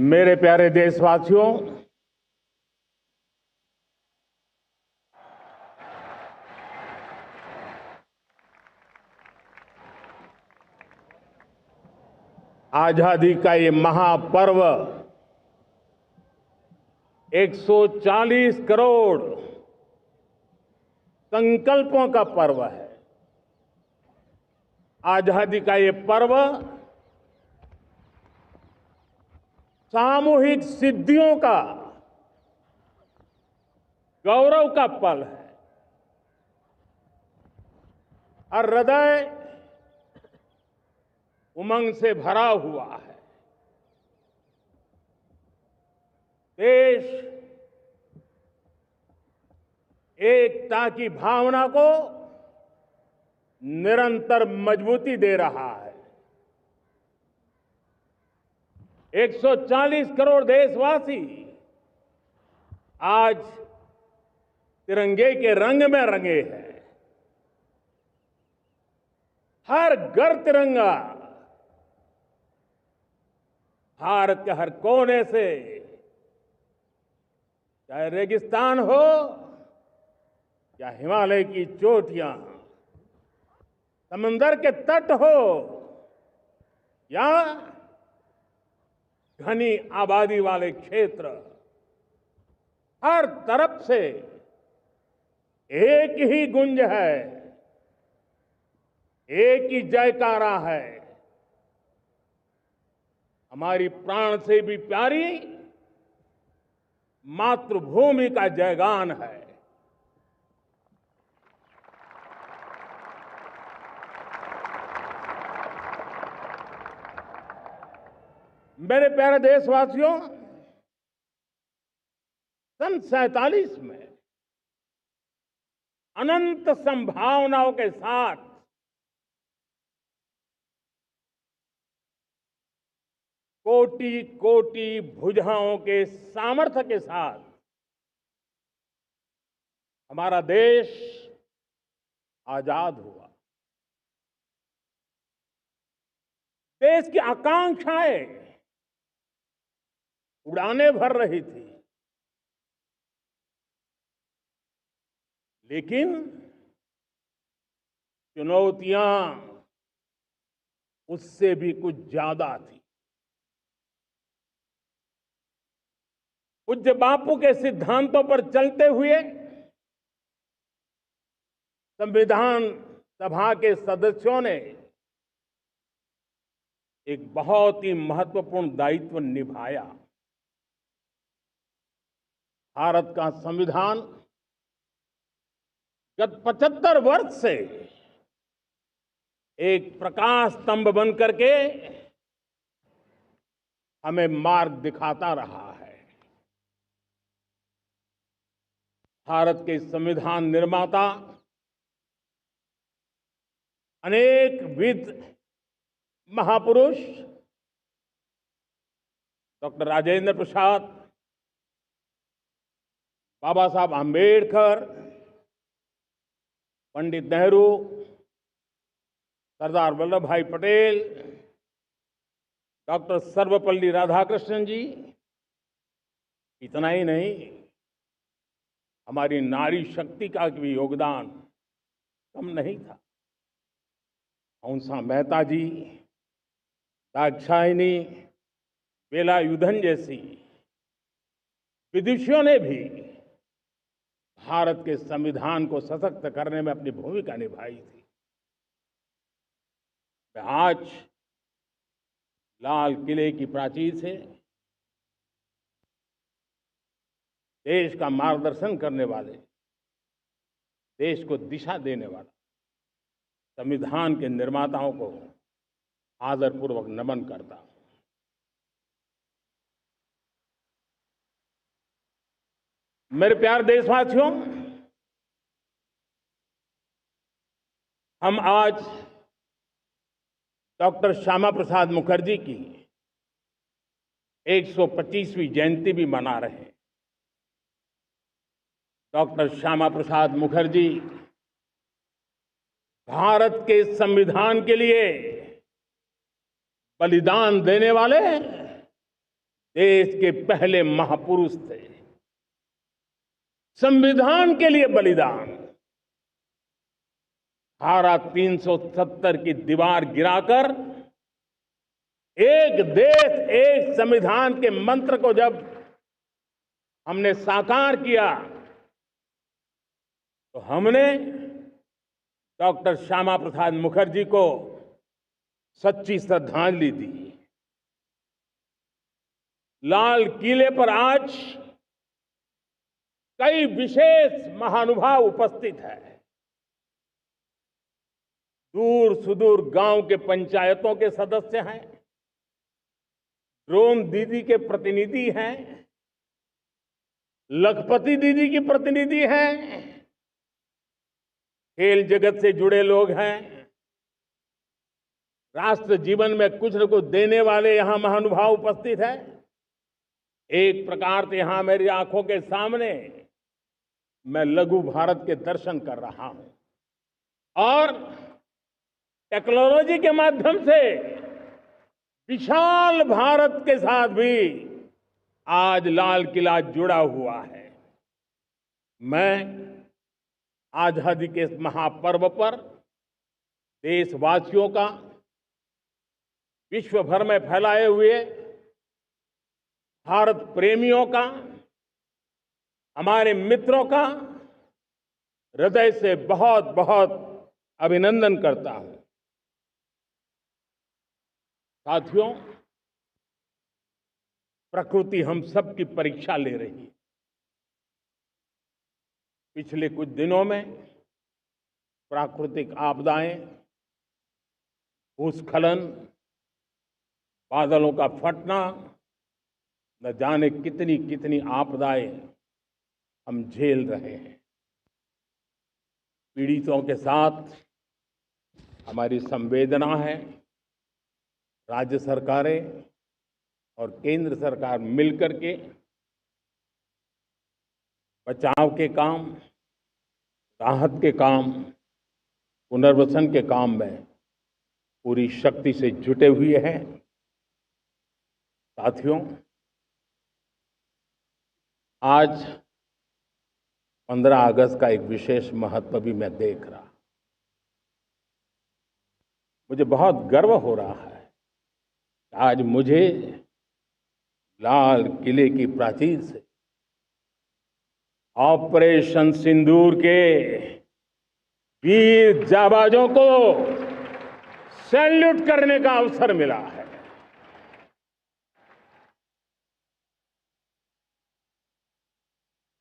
मेरे प्यारे देशवासियों, आजादी का ये महापर्व 140 करोड़ संकल्पों का पर्व है। आजादी का ये पर्व सामूहिक सिद्धियों का गौरव का पल है। हर हृदय उमंग से भरा हुआ है। देश एकता की भावना को निरंतर मजबूती दे रहा है। 140 करोड़ देशवासी आज तिरंगे के रंग में रंगे हैं। हर घर तिरंगा, भारत के हर कोने से, चाहे रेगिस्तान हो या हिमालय की चोटियां, समंदर के तट हो या घनी आबादी वाले क्षेत्र, हर तरफ से एक ही गुंज है, एक ही जयकारा है। हमारी प्राण से भी प्यारी मातृभूमि का जयगान है। मेरे प्यारे देशवासियों, सन 47 में अनंत संभावनाओं के साथ कोटि कोटि भुजाओं के सामर्थ्य के साथ हमारा देश आजाद हुआ। देश की आकांक्षाएं उड़ानें भर रही थी, लेकिन चुनौतियां उससे भी कुछ ज्यादा थी। पूज्य बापू के सिद्धांतों पर चलते हुए संविधान सभा के सदस्यों ने एक बहुत ही महत्वपूर्ण दायित्व निभाया। भारत का संविधान गत 75 वर्ष से एक प्रकाश स्तंभ बन करके हमें मार्ग दिखाता रहा है। भारत के संविधान निर्माता अनेक विद महापुरुष डॉक्टर राजेंद्र प्रसाद, बाबा साहब आंबेडकर, पंडित नेहरू, सरदार वल्लभ भाई पटेल, डॉक्टर सर्वपल्ली राधाकृष्णन जी, इतना ही नहीं, हमारी नारी शक्ति का भी योगदान कम नहीं था। हंसा मेहता जी, दाक्षायणी, वेलायुधन जैसी विदुषियों ने भी भारत के संविधान को सशक्त करने में अपनी भूमिका निभाई थी। आज लाल किले की प्राचीर से देश का मार्गदर्शन करने वाले, देश को दिशा देने वाला संविधान के निर्माताओं को आदरपूर्वक नमन करता हूं। मेरे प्यारे देशवासियों, हम आज डॉक्टर श्यामा प्रसाद मुखर्जी की 125वीं जयंती भी मना रहे हैं। डॉक्टर श्यामा प्रसाद मुखर्जी भारत के संविधान के लिए बलिदान देने वाले देश के पहले महापुरुष थे। संविधान के लिए बलिदान, धारा 370 की दीवार गिराकर एक देश एक संविधान के मंत्र को जब हमने साकार किया तो हमने डॉक्टर श्यामा प्रसाद मुखर्जी को सच्ची श्रद्धांजलि दी। लाल किले पर आज कई विशेष महानुभाव उपस्थित हैं। दूर सुदूर गांव के पंचायतों के सदस्य हैं, ड्रोन दीदी के प्रतिनिधि हैं, लखपति दीदी की प्रतिनिधि हैं, खेल जगत से जुड़े लोग हैं, राष्ट्र जीवन में कुछ न कुछ देने वाले यहां महानुभाव उपस्थित हैं। एक प्रकार से यहां मेरी आंखों के सामने मैं लघु भारत के दर्शन कर रहा हूं और टेक्नोलॉजी के माध्यम से विशाल भारत के साथ भी आज लाल किला जुड़ा हुआ है। मैं आजादी के इस महापर्व पर देशवासियों का, विश्व भर में फैलाए हुए भारत प्रेमियों का, हमारे मित्रों का हृदय से बहुत बहुत अभिनंदन करता हूं। साथियों, प्रकृति हम सब की परीक्षा ले रही है। पिछले कुछ दिनों में प्राकृतिक आपदाएं, भूस्खलन, बादलों का फटना, न जाने कितनी कितनी आपदाएं हम झेल रहे हैं। पीड़ितों के साथ हमारी संवेदना है। राज्य सरकारें और केंद्र सरकार मिलकर के बचाव के काम, राहत के काम, पुनर्वसन के काम में पूरी शक्ति से जुटे हुए हैं। साथियों, आज 15 अगस्त का एक विशेष महत्व भी मैं देख रहा। मुझे बहुत गर्व हो रहा है। आज मुझे लाल किले की प्राचीर से ऑपरेशन सिंदूर के वीर जाबाजों को सैल्यूट करने का अवसर मिला है।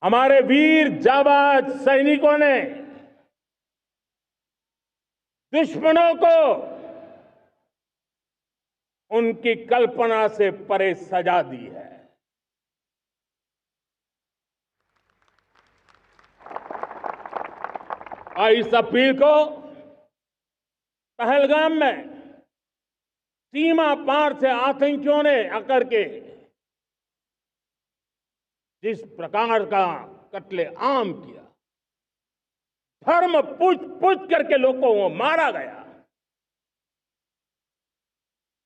हमारे वीर जाबाज सैनिकों ने दुश्मनों को उनकी कल्पना से परे सजा दी है। और इस अपील को पहलगाम में सीमा पार से आतंकियों ने आकर के जिस प्रकार का कत्ले आम किया, धर्म पूछ करके लोगों को मारा गया।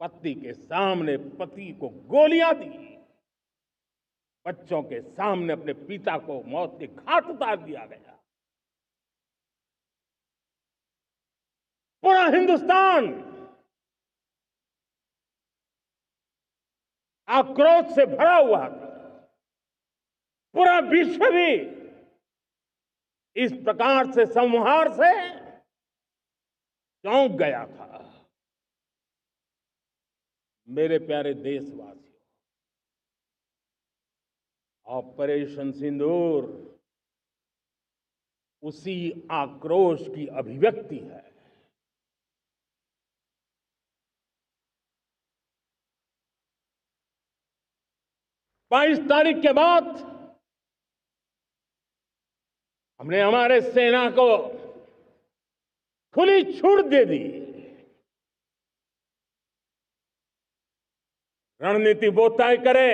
पत्नी के सामने पति को गोलियां दी, बच्चों के सामने अपने पिता को मौत के घाट उतार दिया गया। पूरा हिंदुस्तान आक्रोश से भरा हुआ था। पूरा विश्व भी इस प्रकार से संहार से चौंक गया था। मेरे प्यारे देशवासियों, ऑपरेशन सिंदूर उसी आक्रोश की अभिव्यक्ति है। बाईस तारीख के बाद हमने हमारे सेना को खुली छूट दे दी। रणनीति वो तय करे,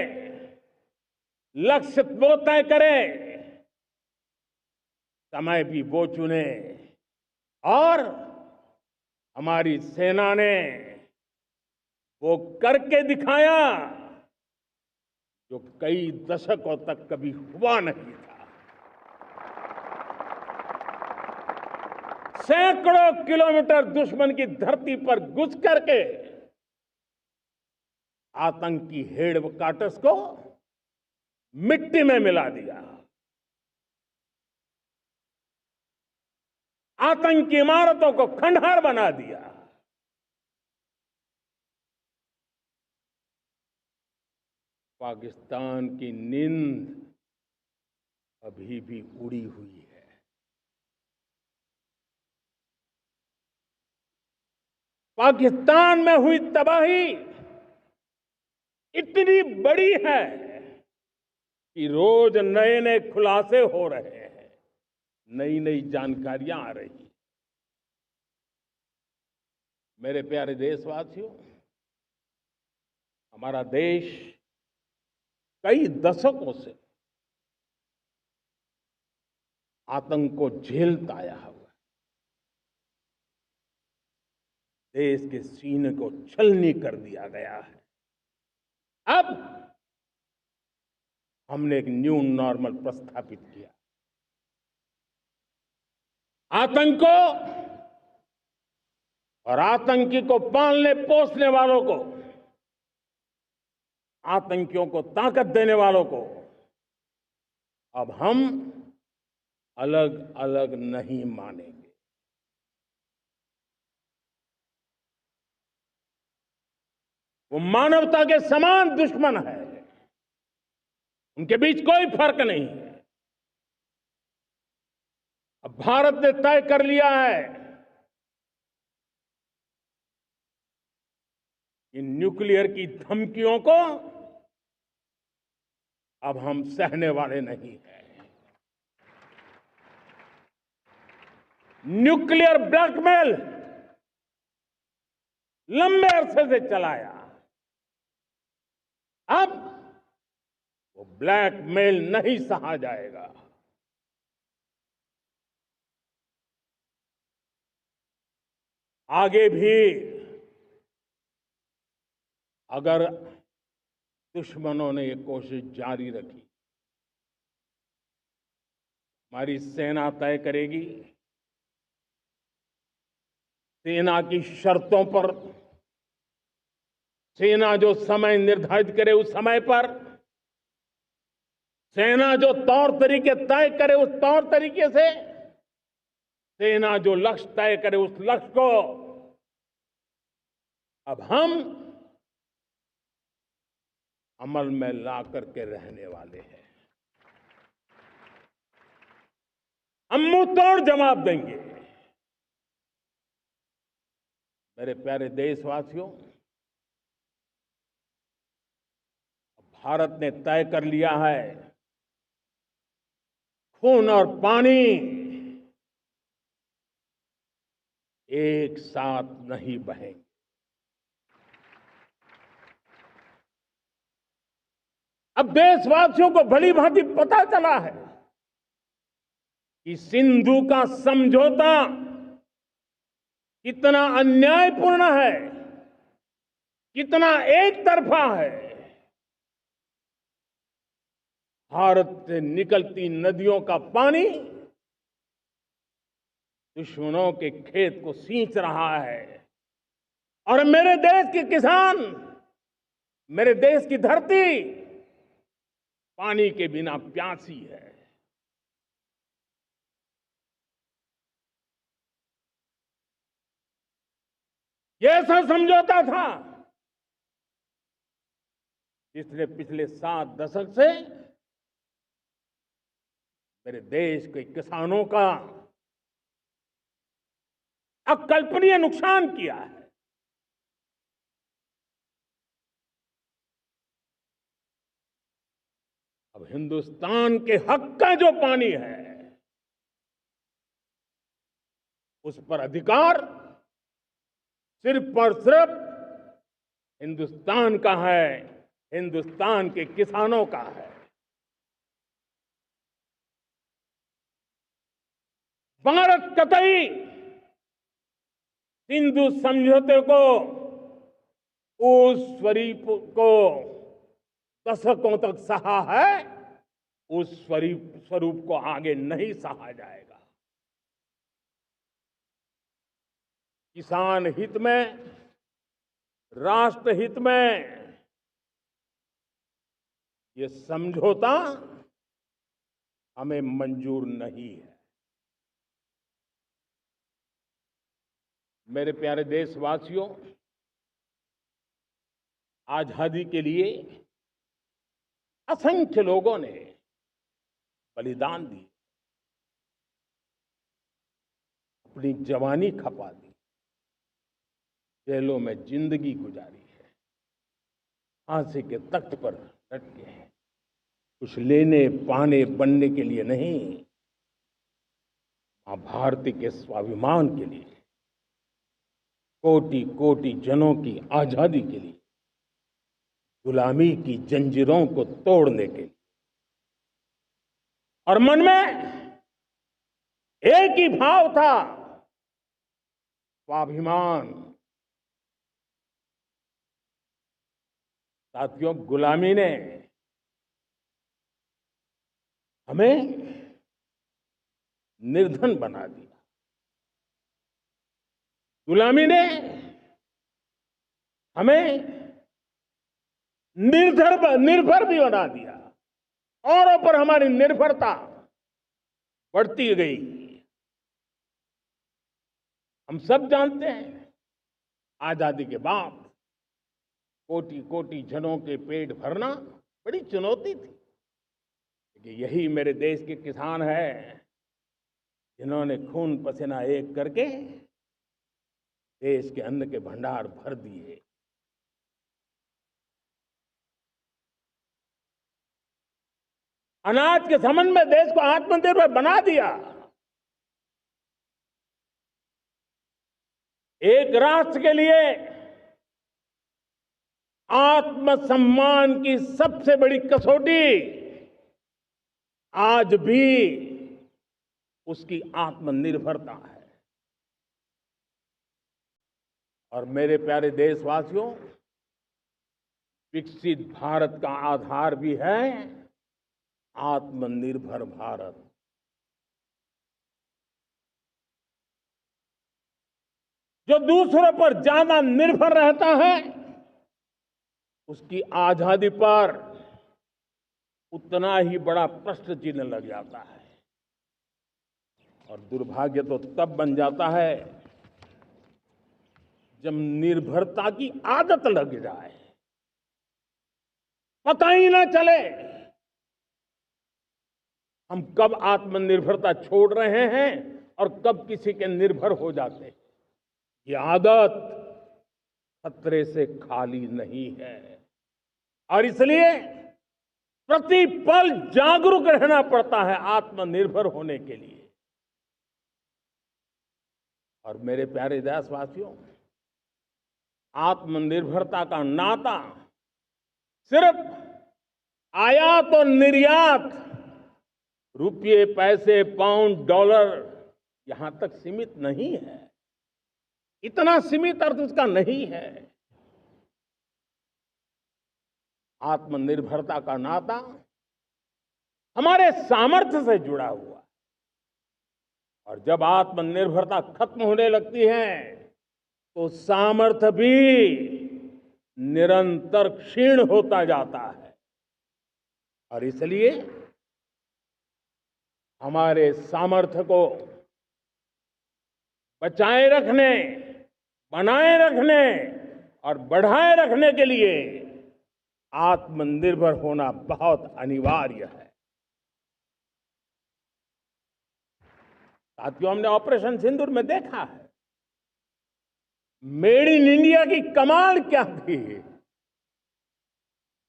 लक्ष्य वो तय करे, समय भी वो चुने। और हमारी सेना ने वो करके दिखाया जो कई दशकों तक कभी हुआ नहीं था। सैकड़ों किलोमीटर दुश्मन की धरती पर घुस करके आतंकी हेडक्वार्टर्स को मिट्टी में मिला दिया, आतंकी इमारतों को खंडहर बना दिया। पाकिस्तान की नींद अभी भी उड़ी हुई है। पाकिस्तान में हुई तबाही इतनी बड़ी है कि रोज नए नए खुलासे हो रहे हैं, नई नई जानकारियां आ रही हैं। मेरे प्यारे देशवासियों, हमारा देश कई दशकों से आतंक को झेलता आया हुआ है। देश के सीने को छलनी कर दिया गया है। अब हमने एक न्यू नॉर्मल प्रस्थापित किया। आतंक को और आतंकी को पालने पोसने वालों को, आतंकियों को ताकत देने वालों को अब हम अलग अलग नहीं मानेंगे। वो मानवता के समान दुश्मन है, उनके बीच कोई फर्क नहीं है। अब भारत ने तय कर लिया है कि न्यूक्लियर की धमकियों को अब हम सहने वाले नहीं हैं। न्यूक्लियर ब्लैकमेल लंबे अरसे से चलाया, अब वो ब्लैकमेल नहीं सहा जाएगा। आगे भी अगर दुश्मनों ने ये कोशिश जारी रखी, हमारी सेना तय करेगी, सेना की शर्तों पर, सेना जो समय निर्धारित करे उस समय पर, सेना जो तौर तरीके तय करे उस तौर तरीके से, सेना जो लक्ष्य तय करे उस लक्ष्य को अब हम अमल में ला करके रहने वाले हैं। हम मुंह तोड़ जवाब देंगे। मेरे प्यारे देशवासियों, भारत ने तय कर लिया है, खून और पानी एक साथ नहीं बहेंगे। अब देशवासियों को भली भांति पता चला है कि सिंधु का समझौता कितना अन्यायपूर्ण है, कितना एक तरफा है। भारत से निकलती नदियों का पानी दुश्मनों के खेत को सींच रहा है और मेरे देश के किसान, मेरे देश की धरती पानी के बिना प्यासी है। ये ऐसा समझौता था जिसने पिछले 7 दशक से मेरे देश के किसानों का अकल्पनीय नुकसान किया है। अब हिंदुस्तान के हक का जो पानी है उस पर अधिकार सिर्फ और सिर्फ हिंदुस्तान का है, हिंदुस्तान के किसानों का है। भारत कतई सिंधु समझौते को, उस स्वरूप को दशकों तक सहा है, उस स्वरूप को आगे नहीं सहा जाएगा। किसान हित में, राष्ट्र हित में ये समझौता हमें मंजूर नहीं है। मेरे प्यारे देशवासियों, आजादी के लिए असंख्य लोगों ने बलिदान दी, अपनी जवानी खपा दी, जेलों में जिंदगी गुजारी है, फांसी के तख्त पर लटके हैं, कुछ लेने पाने बनने के लिए नहीं, मां भारती के स्वाभिमान के लिए, कोटि कोटि जनों की आजादी के लिए, गुलामी की जंजीरों को तोड़ने के लिए। और मन में एक ही भाव था, स्वाभिमान। साथियों, गुलामी ने हमें निर्धन बना दिया, गुलामी ने हमें निर्भर भी बना दिया, औरों पर हमारी निर्भरता बढ़ती गई। हम सब जानते हैं, आजादी के बाद कोटि कोटि जनों के पेट भरना बड़ी चुनौती थी, लेकिन यही मेरे देश के किसान हैं जिन्होंने खून पसीना एक करके देश के अन्न के भंडार भर दिए। अनाज के संबंध में देश को आत्मनिर्भर बना दिया। एक राष्ट्र के लिए आत्मसम्मान की सबसे बड़ी कसौटी आज भी उसकी आत्मनिर्भरता है। और मेरे प्यारे देशवासियों, विकसित भारत का आधार भी है आत्मनिर्भर भारत। जो दूसरों पर ज्यादा निर्भर रहता है, उसकी आजादी पर उतना ही बड़ा प्रश्न चिन्ह लग जाता है। और दुर्भाग्य तो तब बन जाता है जब निर्भरता की आदत लग जाए, पता ही ना चले हम कब आत्मनिर्भरता छोड़ रहे हैं और कब किसी के निर्भर हो जाते हैं। ये आदत खतरे से खाली नहीं है और इसलिए प्रतिपल जागरूक रहना पड़ता है आत्मनिर्भर होने के लिए। और मेरे प्यारे देशवासियों, आत्मनिर्भरता का नाता सिर्फ आयात और निर्यात, रुपये, पैसे, पाउंड, डॉलर यहां तक सीमित नहीं है। इतना सीमित अर्थ उसका नहीं है। आत्मनिर्भरता का नाता हमारे सामर्थ्य से जुड़ा हुआ है। और जब आत्मनिर्भरता खत्म होने लगती है तो सामर्थ्य भी निरंतर क्षीण होता जाता है। और इसलिए हमारे सामर्थ्य को बचाए रखने, बनाए रखने और बढ़ाए रखने के लिए आत्मनिर्भर होना बहुत अनिवार्य है। साथियों, हमने ऑपरेशन सिंदूर में देखा है मेड इन इंडिया की कमाल क्या थी।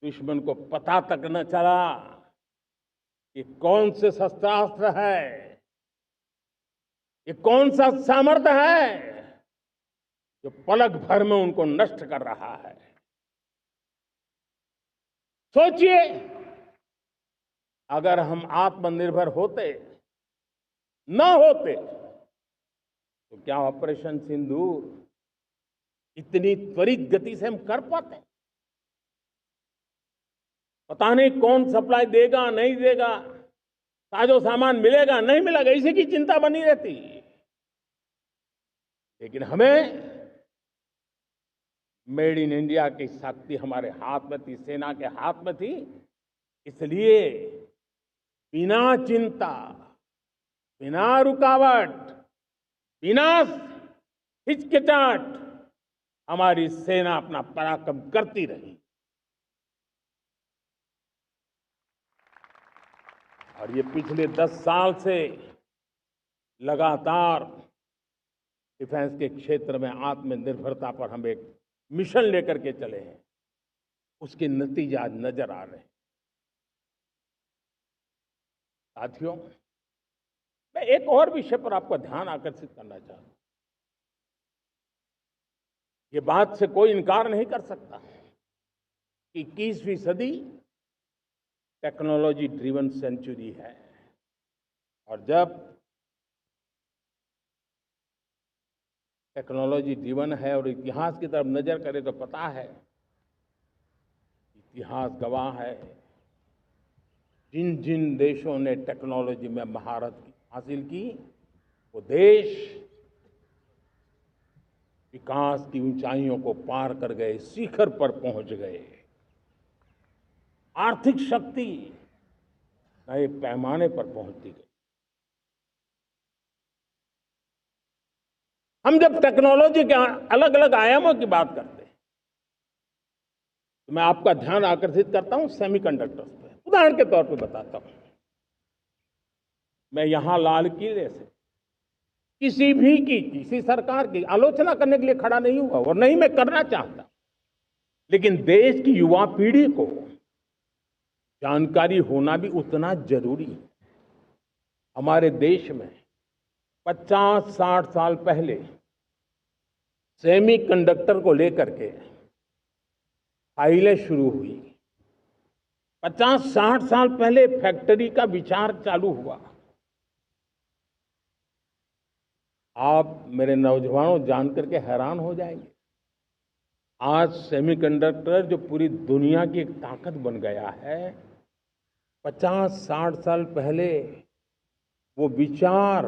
दुश्मन को पता तक न चला कि कौन से शस्त्रास्त्र है, ये कौन सा सामर्थ्य है जो पलक भर में उनको नष्ट कर रहा है। सोचिए, अगर हम आत्मनिर्भर होते न होते तो क्या ऑपरेशन सिंदूर इतनी त्वरित गति से हम कर पाते? पता नहीं कौन सप्लाई देगा नहीं देगा, साजो सामान मिलेगा नहीं मिलेगा, इसी की चिंता बनी रहती। लेकिन हमें मेड इन इंडिया की शक्ति हमारे हाथ में थी, सेना के हाथ में थी। इसलिए बिना चिंता, बिना रुकावट, बिना हिचकिचाहट हमारी सेना अपना पराक्रम करती रही। और ये पिछले 10 साल से लगातार डिफेंस के क्षेत्र में आत्मनिर्भरता पर हम एक मिशन लेकर के चले हैं, उसके नतीजे आज नजर आ रहे हैं। साथियों, मैं एक और विषय पर आपका ध्यान आकर्षित करना चाहता हूं। ये बात से कोई इनकार नहीं कर सकता कि 21वीं सदी टेक्नोलॉजी ड्रिवन सेंचुरी है। और जब टेक्नोलॉजी ड्रिवन है और इतिहास की तरफ नजर करें तो पता है, इतिहास गवाह है, जिन जिन देशों ने टेक्नोलॉजी में महारत हासिल की, वो देश विकास की ऊंचाइयों को पार कर गए, शिखर पर पहुंच गए। आर्थिक शक्ति नए पैमाने पर पहुंचती गई। हम जब टेक्नोलॉजी के अलग अलग आयामों की बात करते हैं तो मैं आपका ध्यान आकर्षित करता हूं सेमीकंडक्टर्स पे। उदाहरण के तौर पे बताता हूं, मैं यहां लाल किले से किसी सरकार की आलोचना करने के लिए खड़ा नहीं हुआ और नहीं मैं करना चाहता, लेकिन देश की युवा पीढ़ी को जानकारी होना भी उतना जरूरी है। हमारे देश में 50-60 साल पहले सेमीकंडक्टर को लेकर के फाइलें शुरू हुई। 50-60 साल पहले फैक्ट्री का विचार चालू हुआ। आप मेरे नौजवानों जानकर के हैरान हो जाएंगे, आज सेमीकंडक्टर जो पूरी दुनिया की एक ताकत बन गया है, 50-60 साल पहले वो विचार,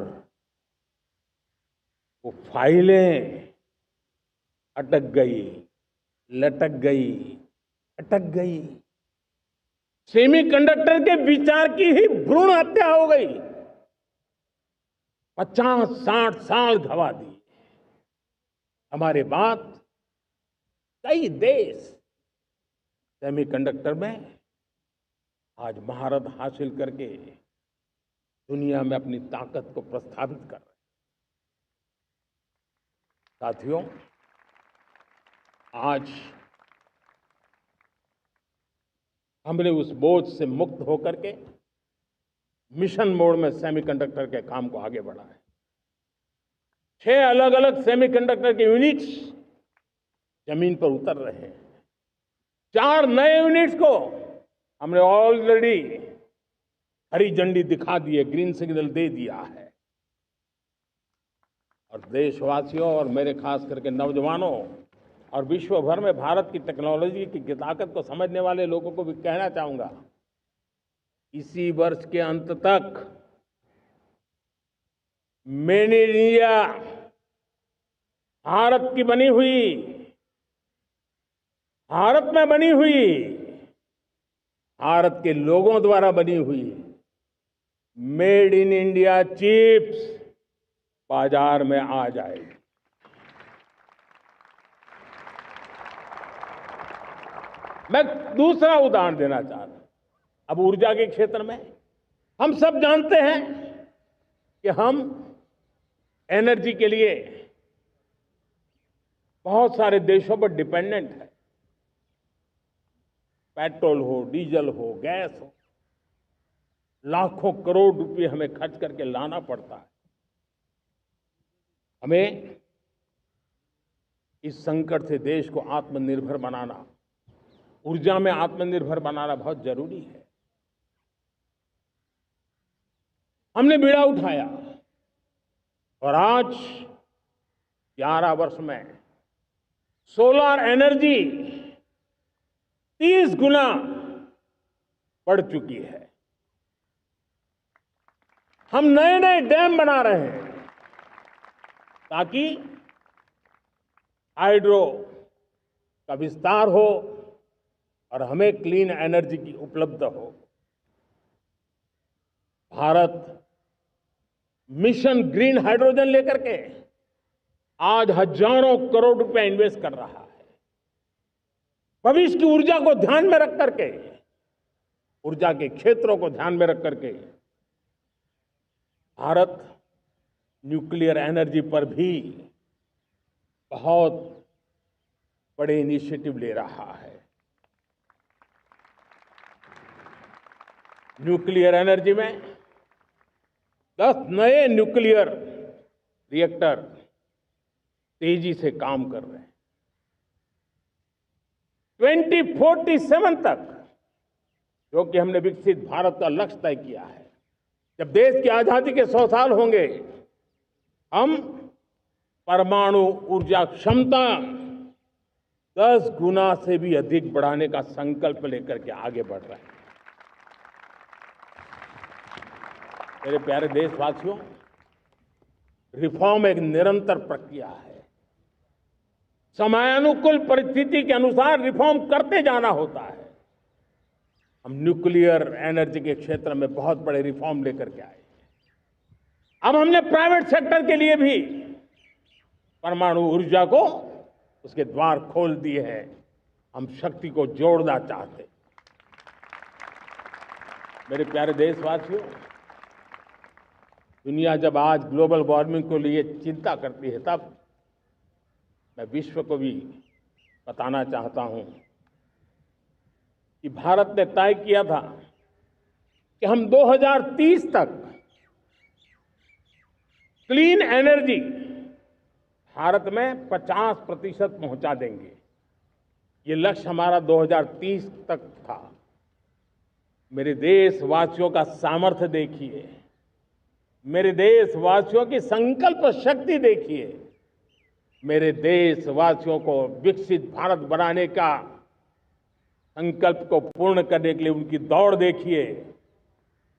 वो फाइलें अटक गई, लटक गई, अटक गई। सेमीकंडक्टर के विचार की ही भ्रूण हत्या हो गई। 50-60 साल गवा दिए। हमारे बाद कई देश सेमीकंडक्टर में आज महारत हासिल करके दुनिया में अपनी ताकत को प्रस्थापित कर रहे हैं। साथियों, आज हमने उस बोझ से मुक्त होकर के मिशन मोड में सेमीकंडक्टर के काम को आगे बढ़ाया। 6 अलग अलग सेमीकंडक्टर के यूनिट्स जमीन पर उतर रहे हैं। 4 नए यूनिट्स को हमने ऑलरेडी हरी झंडी दिखा दी है, ग्रीन सिग्नल दे दिया है। और देशवासियों और मेरे खास करके नौजवानों और विश्व भर में भारत की टेक्नोलॉजी की ताकत को समझने वाले लोगों को भी कहना चाहूंगा, इसी वर्ष के अंत तक मेड इन इंडिया, भारत की बनी हुई, भारत में बनी हुई, भारत के लोगों द्वारा बनी हुई मेड इन इंडिया चिप्स बाजार में आ जाएगी। मैं दूसरा उदाहरण देना चाहता हूं। अब ऊर्जा के क्षेत्र में हम सब जानते हैं कि हम एनर्जी के लिए बहुत सारे देशों पर डिपेंडेंट है। पेट्रोल हो, डीजल हो, गैस हो, लाखों करोड़ रुपए हमें खर्च करके लाना पड़ता है। हमें इस संकट से देश को आत्मनिर्भर बनाना, ऊर्जा में आत्मनिर्भर बनाना बहुत जरूरी है। हमने बीड़ा उठाया और आज 11 वर्ष में सोलर एनर्जी 30 गुना बढ़ चुकी है। हम नए नए डैम बना रहे हैं ताकि हाइड्रो का विस्तार हो और हमें क्लीन एनर्जी की उपलब्ध हो। भारत मिशन ग्रीन हाइड्रोजन लेकर के आज हजारों करोड़ रुपए इन्वेस्ट कर रहा है। भविष्य की ऊर्जा को ध्यान में रख करके, ऊर्जा के क्षेत्रों को ध्यान में रख करके भारत न्यूक्लियर एनर्जी पर भी बहुत बड़े इनिशिएटिव ले रहा है। न्यूक्लियर एनर्जी में 10 नए न्यूक्लियर रिएक्टर तेजी से काम कर रहे हैं। 2047 तक, जो कि हमने विकसित भारत का लक्ष्य तय किया है, जब देश की आजादी के 100 साल होंगे, हम परमाणु ऊर्जा क्षमता 10 गुना से भी अधिक बढ़ाने का संकल्प लेकर के आगे बढ़ रहे हैं। मेरे प्यारे देशवासियों, रिफॉर्म एक निरंतर प्रक्रिया है। समयानुकूल परिस्थिति के अनुसार रिफॉर्म करते जाना होता है। हम न्यूक्लियर एनर्जी के क्षेत्र में बहुत बड़े रिफॉर्म लेकर के आए। अब हमने प्राइवेट सेक्टर के लिए भी परमाणु ऊर्जा को उसके द्वार खोल दिए हैं। हम शक्ति को जोड़ना चाहते। मेरे प्यारे देशवासियों, दुनिया जब आज ग्लोबल वार्मिंग को लिए चिंता करती है, तब मैं विश्व को भी बताना चाहता हूं कि भारत ने तय किया था कि हम 2030 तक क्लीन एनर्जी भारत में 50% पहुंचा देंगे। ये लक्ष्य हमारा 2030 तक था। मेरे देशवासियों का सामर्थ्य देखिए, मेरे देशवासियों की संकल्प शक्ति देखिए, मेरे देशवासियों को विकसित भारत बनाने का संकल्प को पूर्ण करने के लिए उनकी दौड़ देखिए।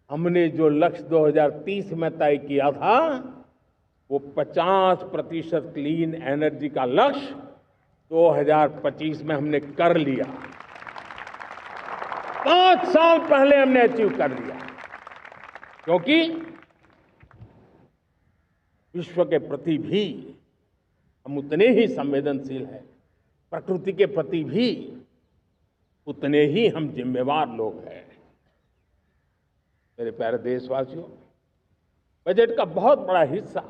हमने जो लक्ष्य 2030 में तय किया था, वो 50% क्लीन एनर्जी का लक्ष्य 2025 में हमने कर लिया। 5 साल पहले हमने अचीव कर लिया, क्योंकि विश्व के प्रति भी हम उतने ही संवेदनशील हैं, प्रकृति के प्रति भी उतने ही हम जिम्मेवार लोग हैं। मेरे प्यारे देशवासियों, बजट का बहुत बड़ा हिस्सा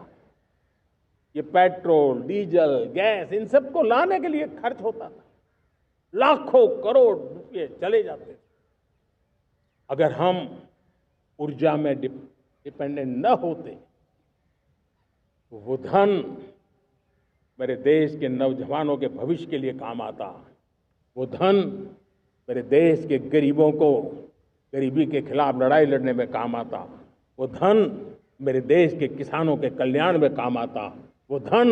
ये पेट्रोल, डीजल, गैस, इन सबको लाने के लिए खर्च होता था। लाखों करोड़ रुपए चले जाते थे। अगर हम ऊर्जा में डिपेंडेंट न होते, तो वो धन मेरे देश के नौजवानों के भविष्य के लिए काम आता। वो धन मेरे देश के गरीबों को गरीबी के खिलाफ लड़ाई लड़ने में काम आता। वो धन मेरे देश के किसानों के कल्याण में काम आता। वो धन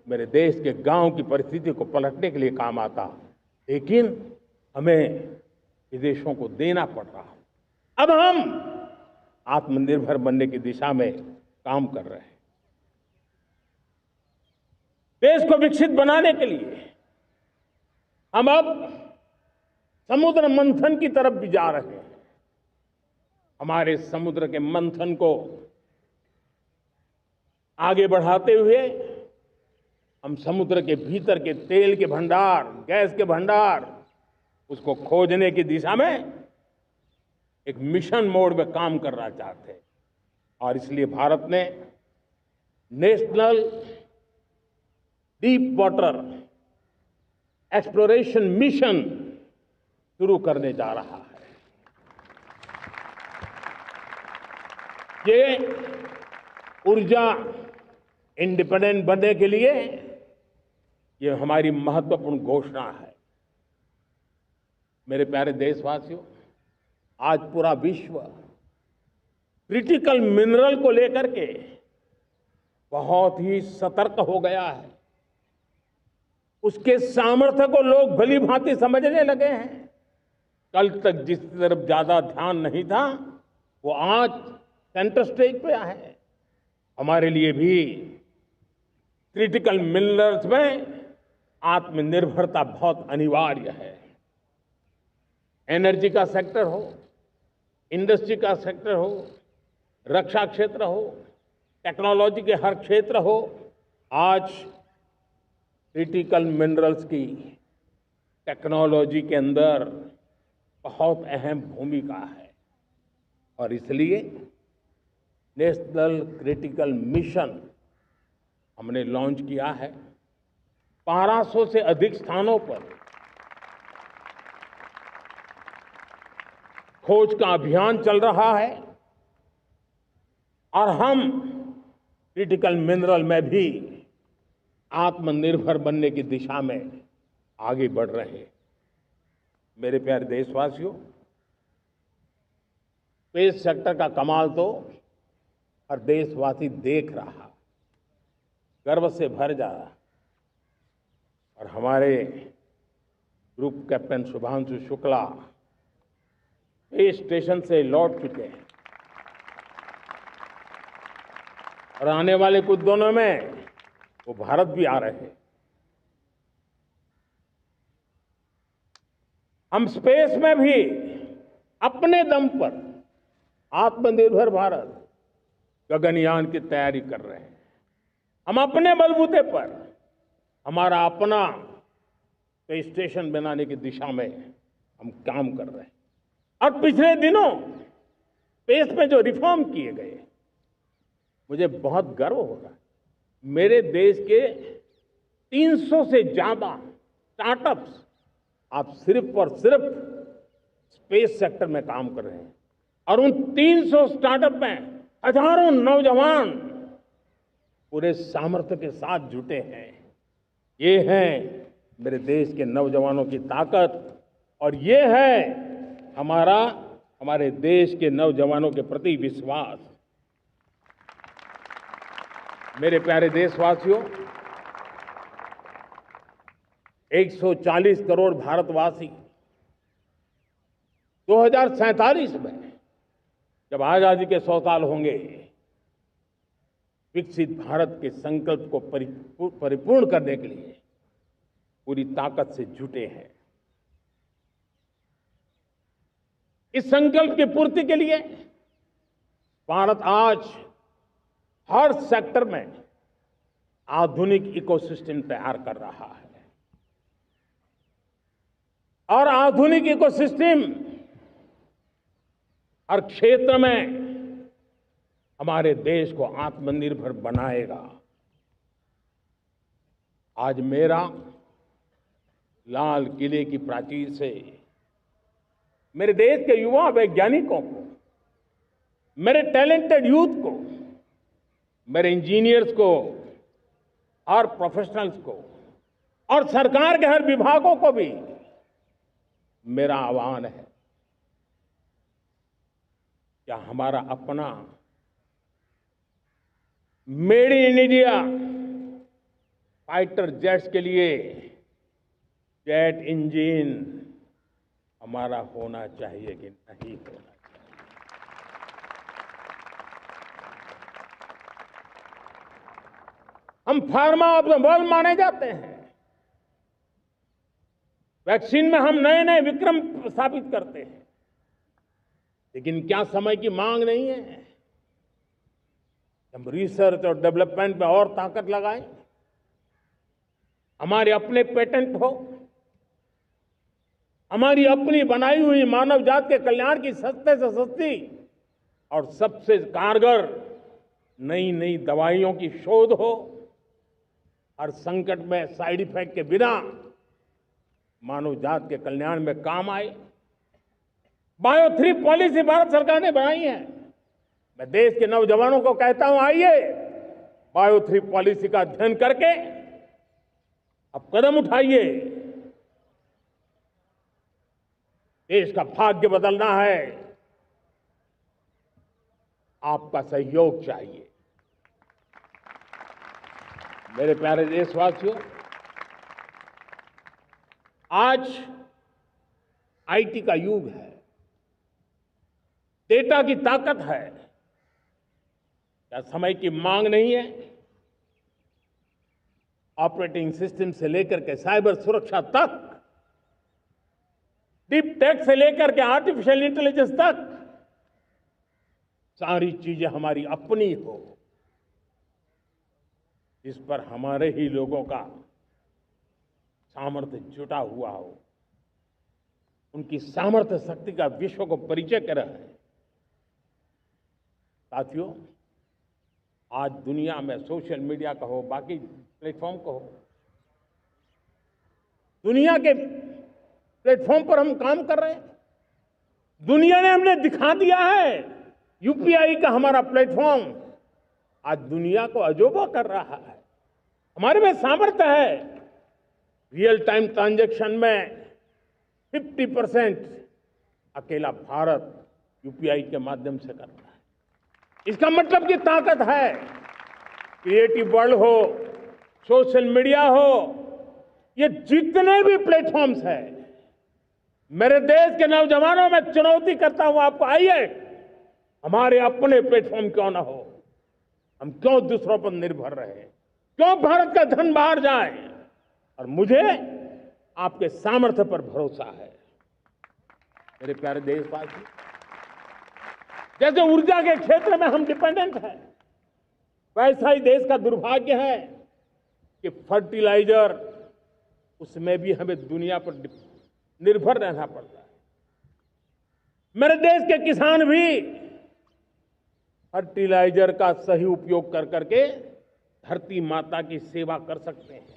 मेरे देश के गांव की परिस्थिति को पलटने के लिए काम आता। लेकिन हमें विदेशों को देना पड़ रहा है। अब हम आत्मनिर्भर बनने की दिशा में काम कर रहे हैं। देश को विकसित बनाने के लिए हम अब समुद्र मंथन की तरफ भी जा रहे हैं। हमारे समुद्र के मंथन को आगे बढ़ाते हुए हम समुद्र के भीतर के तेल के भंडार, गैस के भंडार, उसको खोजने की दिशा में एक मिशन मोड में काम करना चाहते हैं। और इसलिए भारत ने national deep water exploration mission शुरू करने जा रहा है। ये ऊर्जा इंडिपेंडेंट बनने के लिए ये हमारी महत्वपूर्ण घोषणा है। मेरे प्यारे देशवासियों, आज पूरा विश्व क्रिटिकल मिनरल को लेकर के बहुत ही सतर्क हो गया है। उसके सामर्थ्य को लोग भली भांति समझने लगे हैं। कल तक जिस तरफ ज्यादा ध्यान नहीं था, वो आज सेंटर स्टेज पे है। हमारे लिए भी क्रिटिकल मिनरल्स में आत्मनिर्भरता बहुत अनिवार्य है। एनर्जी का सेक्टर हो, इंडस्ट्री का सेक्टर हो, रक्षा क्षेत्र हो, टेक्नोलॉजी के हर क्षेत्र हो, आज क्रिटिकल मिनरल्स की टेक्नोलॉजी के अंदर बहुत अहम भूमिका है। और इसलिए नेशनल क्रिटिकल मिशन हमने लॉन्च किया है। 1200 से अधिक स्थानों पर खोज का अभियान चल रहा है और हम क्रिटिकल मिनरल में भी आत्मनिर्भर बनने की दिशा में आगे बढ़ रहे हैं। मेरे प्यारे देशवासियों, स्पेस सेक्टर का कमाल तो हर देशवासी देख रहा, गर्व से भर जा रहा। और हमारे group captain Shubhanshu Shukla space station से लौट चुके हैं और आने वाले कुछ दिनों में वो भारत भी आ रहे हैं। हम स्पेस में भी अपने दम पर आत्मनिर्भर भारत गगनयान की तैयारी कर रहे हैं। हम अपने बलबूते पर हमारा अपना स्पेस स्टेशन बनाने की दिशा में हम काम कर रहे हैं। और पिछले दिनों स्पेस में जो रिफॉर्म किए गए, मुझे बहुत गर्व हो रहा है। मेरे देश के 300 से ज्यादा स्टार्टअप्स आप सिर्फ और सिर्फ स्पेस सेक्टर में काम कर रहे हैं और उन 300 स्टार्टअप में हजारों नौजवान पूरे सामर्थ्य के साथ जुटे हैं। ये है मेरे देश के नौजवानों की ताकत और ये है हमारे देश के नौजवानों के प्रति विश्वास। मेरे प्यारे देशवासियों, 140 करोड़ भारतवासी 2047 में जब आजादी के 100 साल होंगे, विकसित भारत के संकल्प को परिपूर्ण करने के लिए पूरी ताकत से जुटे हैं। इस संकल्प की पूर्ति के लिए भारत आज हर सेक्टर में आधुनिक इकोसिस्टम तैयार कर रहा है और आधुनिक इकोसिस्टम हर क्षेत्र में हमारे देश को आत्मनिर्भर बनाएगा। आज मेरा लाल किले की प्राचीर से मेरे देश के युवा वैज्ञानिकों को, मेरे टैलेंटेड यूथ को, मेरे इंजीनियर्स को और प्रोफेशनल्स को और सरकार के हर विभागों को भी मेरा आह्वान है, क्या हमारा अपना made in India fighter jets के लिए जेट इंजन हमारा होना चाहिए कि नहीं होना चाहिए? हम फार्मा ऑफ द वर्ल्ड माने जाते हैं। वैक्सीन में हम नए नए विक्रम स्थापित करते हैं, लेकिन क्या समय की मांग नहीं है? हम रिसर्च और डेवलपमेंट में और ताकत लगाएं, हमारे अपने पेटेंट हो, हमारी अपनी बनाई हुई मानव जात के कल्याण की सस्ते से सस्ती और सबसे कारगर नई नई दवाइयों की शोध हो, हर संकट में साइड इफेक्ट के बिना मानव जात के कल्याण में काम आए। बायो 3 पॉलिसी भारत सरकार ने बनाई है। मैं देश के नौजवानों को कहता हूं, आइए बायो 3 पॉलिसी का अध्ययन करके अब कदम उठाइए। देश का भाग्य बदलना है, आपका सहयोग चाहिए। मेरे प्यारे देशवासियों, आज आईटी का युग है, डेटा की ताकत है। क्या समय की मांग नहीं है? ऑपरेटिंग सिस्टम से लेकर के साइबर सुरक्षा तक, डीप टेक से लेकर के आर्टिफिशियल इंटेलिजेंस तक, सारी चीजें हमारी अपनी हो, जिस पर हमारे ही लोगों का सामर्थ्य जुटा हुआ हो, उनकी सामर्थ्य शक्ति का विश्व को परिचय कराएं। साथियों, आज दुनिया में सोशल मीडिया कहो, बाकी प्लेटफॉर्म कहो, दुनिया के प्लेटफॉर्म पर हम काम कर रहे हैं। दुनिया ने हमने दिखा दिया है, यूपीआई का हमारा प्लेटफॉर्म आज दुनिया को अजोबा कर रहा है। हमारे में सामर्थ्य है। रियल टाइम ट्रांजैक्शन में 50% अकेला भारत यूपीआई के माध्यम से कर रहा है। इसका मतलब की ताकत है। क्रिएटिव वर्ल्ड हो, सोशल मीडिया हो, ये जितने भी प्लेटफॉर्म्स हैं, मेरे देश के नौजवानों में चुनौती करता हूं आपको, आइए हमारे अपने प्लेटफॉर्म क्यों ना हो, हम क्यों दूसरों पर निर्भर रहे, क्यों भारत का धन बाहर जाए। और मुझे आपके सामर्थ्य पर भरोसा है। मेरे प्यारे देशवासी, जैसे ऊर्जा के क्षेत्र में हम डिपेंडेंट हैं, वैसा ही देश का दुर्भाग्य है कि फर्टिलाइजर, उसमें भी हमें दुनिया पर निर्भर रहना पड़ता है। मेरे देश के किसान भी फर्टिलाइजर का सही उपयोग कर करके धरती माता की सेवा कर सकते हैं।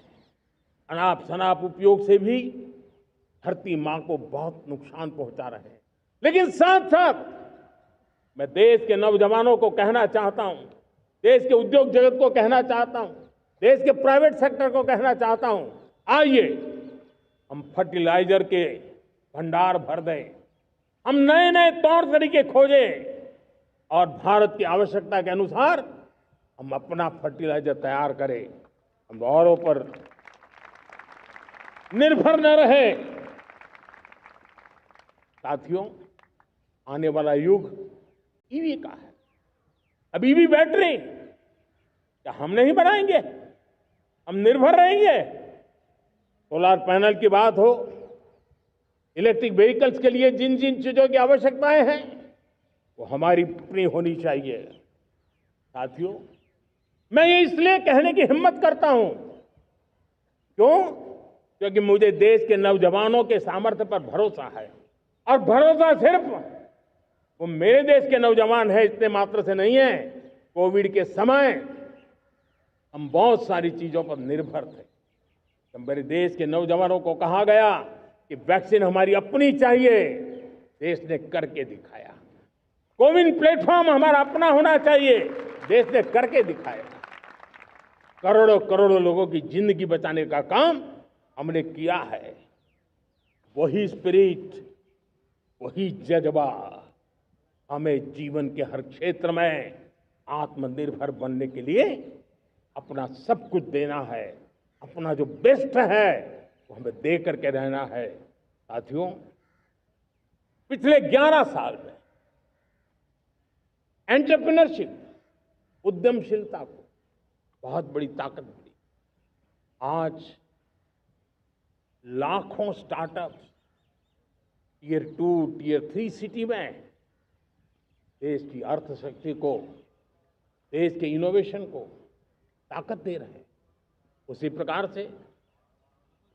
अनाप शनाप उपयोग से भी धरती मां को बहुत नुकसान पहुंचा रहे हैं। लेकिन साथ साथ मैं देश के नौजवानों को कहना चाहता हूं, देश के उद्योग जगत को कहना चाहता हूं, देश के प्राइवेट सेक्टर को कहना चाहता हूं, आइए हम फर्टिलाइजर के भंडार भर दें, हम नए नए तौर तरीके खोजें और भारत की आवश्यकता के अनुसार हम अपना फर्टिलाइजर तैयार करें। हम औरों पर निर्भर न रहे। साथियों, आने वाला युग ईवी का है। अब ईवी बैटरी क्या हम नहीं बनाएंगे? हम निर्भर रहेंगे? सोलर पैनल की बात हो, इलेक्ट्रिक व्हीकल्स के लिए जिन जिन चीजों की आवश्यकताएं हैं, वो हमारी अपनी होनी चाहिए। साथियों, मैं ये इसलिए कहने की हिम्मत करता हूं, क्यों? क्योंकि मुझे देश के नौजवानों के सामर्थ्य पर भरोसा है। और भरोसा सिर्फ वो मेरे देश के नौजवान है इतने मात्र से नहीं है। कोविड के समय हम बहुत सारी चीजों पर निर्भर थे। तो मेरे देश के नौजवानों को कहा गया कि वैक्सीन हमारी अपनी चाहिए, देश ने करके दिखाया। कोविन प्लेटफॉर्म हमारा अपना होना चाहिए, देश ने करके दिखाया। करोड़ों करोड़ों लोगों की जिंदगी बचाने का काम हमने किया है। वही स्पिरिट, वही जज्बा हमें जीवन के हर क्षेत्र में आत्मनिर्भर बनने के लिए अपना सब कुछ देना है। अपना जो बेस्ट है वो हमें दे करके रहना है। साथियों, पिछले 11 साल में एंटरप्रेन्योरशिप, उद्यमशीलता को बहुत बड़ी ताकत मिली। आज लाखों स्टार्टअप्स टियर 2, टियर 3 सिटी में देश की अर्थशक्ति को, देश के इनोवेशन को ताकत दे रहे हैं। उसी प्रकार से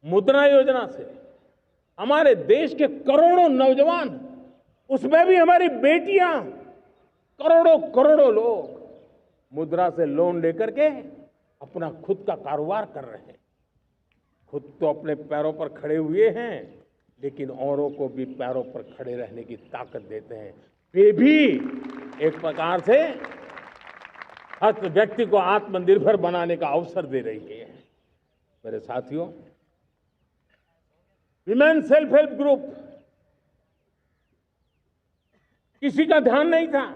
मुद्रा योजना से हमारे देश के करोड़ों नौजवान, उसमें भी हमारी बेटियां, करोड़ों करोड़ों लोग मुद्रा से लोन लेकर के अपना खुद का कारोबार कर रहे हैं। खुद तो अपने पैरों पर खड़े हुए हैं, लेकिन औरों को भी पैरों पर खड़े रहने की ताकत देते हैं। वे भी एक प्रकार से हर व्यक्ति को आत्मनिर्भर बनाने का अवसर दे रही है। मेरे साथियों, विमेन सेल्फ हेल्प ग्रुप, किसी का ध्यान नहीं था।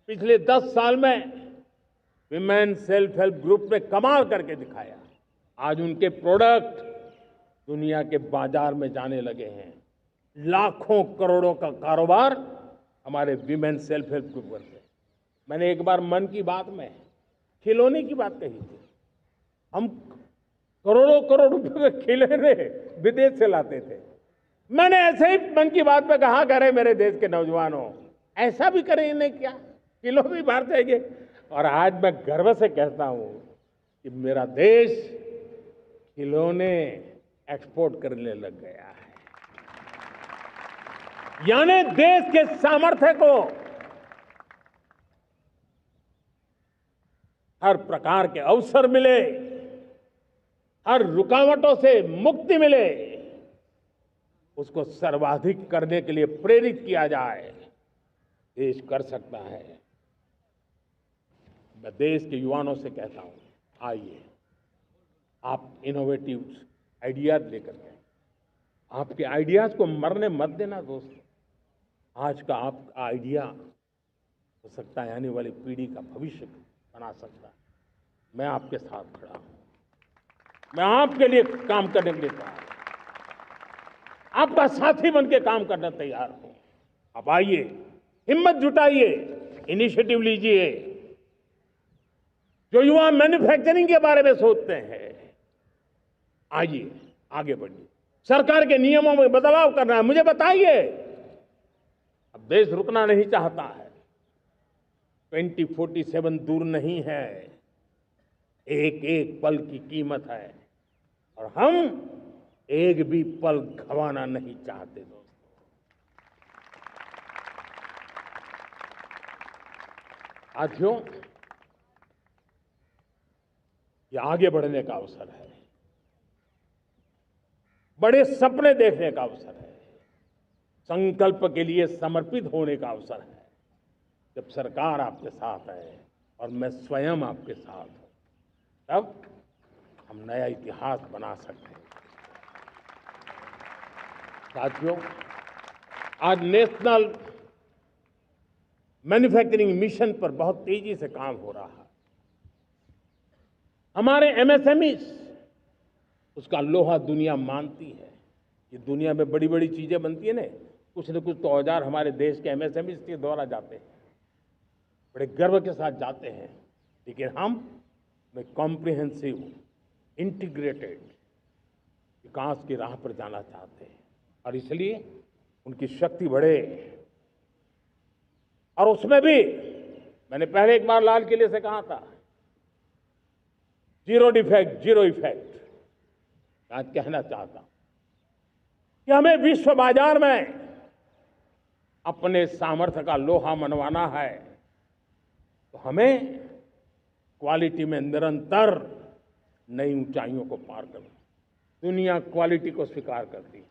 पिछले 10 साल में विमेन सेल्फ हेल्प ग्रुप ने कमाल करके दिखाया। आज उनके प्रोडक्ट दुनिया के बाजार में जाने लगे हैं। लाखों करोड़ों का कारोबार हमारे विमेन सेल्फ हेल्प ग्रुप करते हैं। मैंने एक बार मन की बात में खिलौने की बात कही थी। हम करोड़ों करोड़ रुपए के खिलौने विदेश से लाते थे। मैंने ऐसे ही मन की बात में कहा, करे मेरे देश के नौजवानों, ऐसा भी करें इन्हें क्या, किलो भी बाहर जाएंगे। और आज मैं गर्व से कहता हूं कि मेरा देश खिलौने एक्सपोर्ट करने लग गया है। यानी देश के सामर्थ्य को हर प्रकार के अवसर मिले, हर रुकावटों से मुक्ति मिले, उसको सर्वाधिक करने के लिए प्रेरित किया जाए। देश कर सकता है। मैं देश के युवाओं से कहता हूं, आइए आप इनोवेटिव आइडियाज लेकर के, आपके आइडियाज को मरने मत देना दोस्तों। आज का आपका आइडिया हो सकता है आने वाली पीढ़ी का भविष्य बना सकता है। मैं आपके साथ खड़ा हूं, मैं आपके लिए काम करने के लिए तैयार हूं, आपका साथी बन के काम करने तैयार हूं। आप आइए, हिम्मत जुटाइए, इनिशिएटिव लीजिए। जो युवा मैन्युफैक्चरिंग के बारे में सोचते हैं, आइए आगे बढ़िए। सरकार के नियमों में बदलाव करना है, मुझे बताइए। अब देश रुकना नहीं चाहता है। 2047 दूर नहीं है, एक एक पल की कीमत है और हम एक भी पल गंवाना नहीं चाहते दोस्तों। साथियों, ये आगे बढ़ने का अवसर है, बड़े सपने देखने का अवसर है, संकल्प के लिए समर्पित होने का अवसर है। जब सरकार आपके साथ है और मैं स्वयं आपके साथ हूं, तब हम नया इतिहास बना सकते हैं। साथियों, आज नेशनल मैन्युफैक्चरिंग मिशन पर बहुत तेजी से काम हो रहा है। हमारे एमएसएमईज, उसका लोहा दुनिया मानती है। ये दुनिया में बड़ी बड़ी चीजें बनती है ना, कुछ न कुछ तो औजार हमारे देश के एमएसएमईज के द्वारा जाते हैं, बड़े गर्व के साथ जाते हैं। लेकिन हम कॉम्प्रिहेंसिव इंटीग्रेटेड विकास की राह पर जाना चाहते हैं और इसलिए उनकी शक्ति बढ़े। और उसमें भी मैंने पहले एक बार लाल किले से कहा था, जीरो डिफेक्ट जीरो इफेक्ट। आज कहना चाहता हूं कि हमें विश्व बाजार में अपने सामर्थ्य का लोहा मनवाना है, तो हमें क्वालिटी में निरंतर नई ऊंचाइयों को पार करना। दुनिया क्वालिटी को स्वीकार करती है,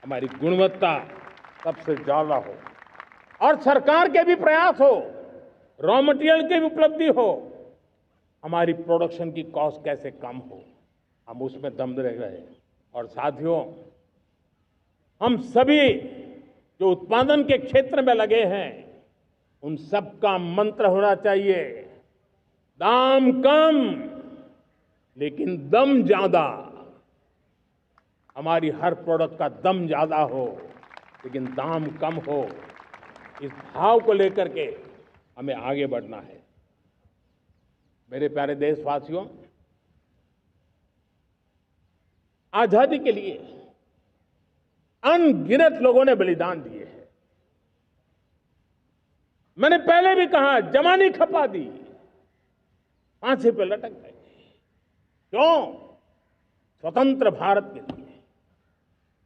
हमारी गुणवत्ता सबसे ज्यादा हो और सरकार के भी प्रयास हो, रॉ मटेरियल की भी उपलब्धि हो, हमारी प्रोडक्शन की कॉस्ट कैसे कम हो, हम उसमें दम रह रहे। और साथियों, हम सभी जो उत्पादन के क्षेत्र में लगे हैं, उन सब का मंत्र होना चाहिए, दाम कम लेकिन दम ज्यादा। हमारी हर प्रोडक्ट का दम ज्यादा हो लेकिन दाम कम हो। इस भाव को लेकर के हमें आगे बढ़ना है। मेरे प्यारे देशवासियों, आजादी के लिए अनगिनत लोगों ने बलिदान दिए हैं। मैंने पहले भी कहा, जवानी खपा दी, फांसी पे लटक गए। क्यों? स्वतंत्र भारत के लिए।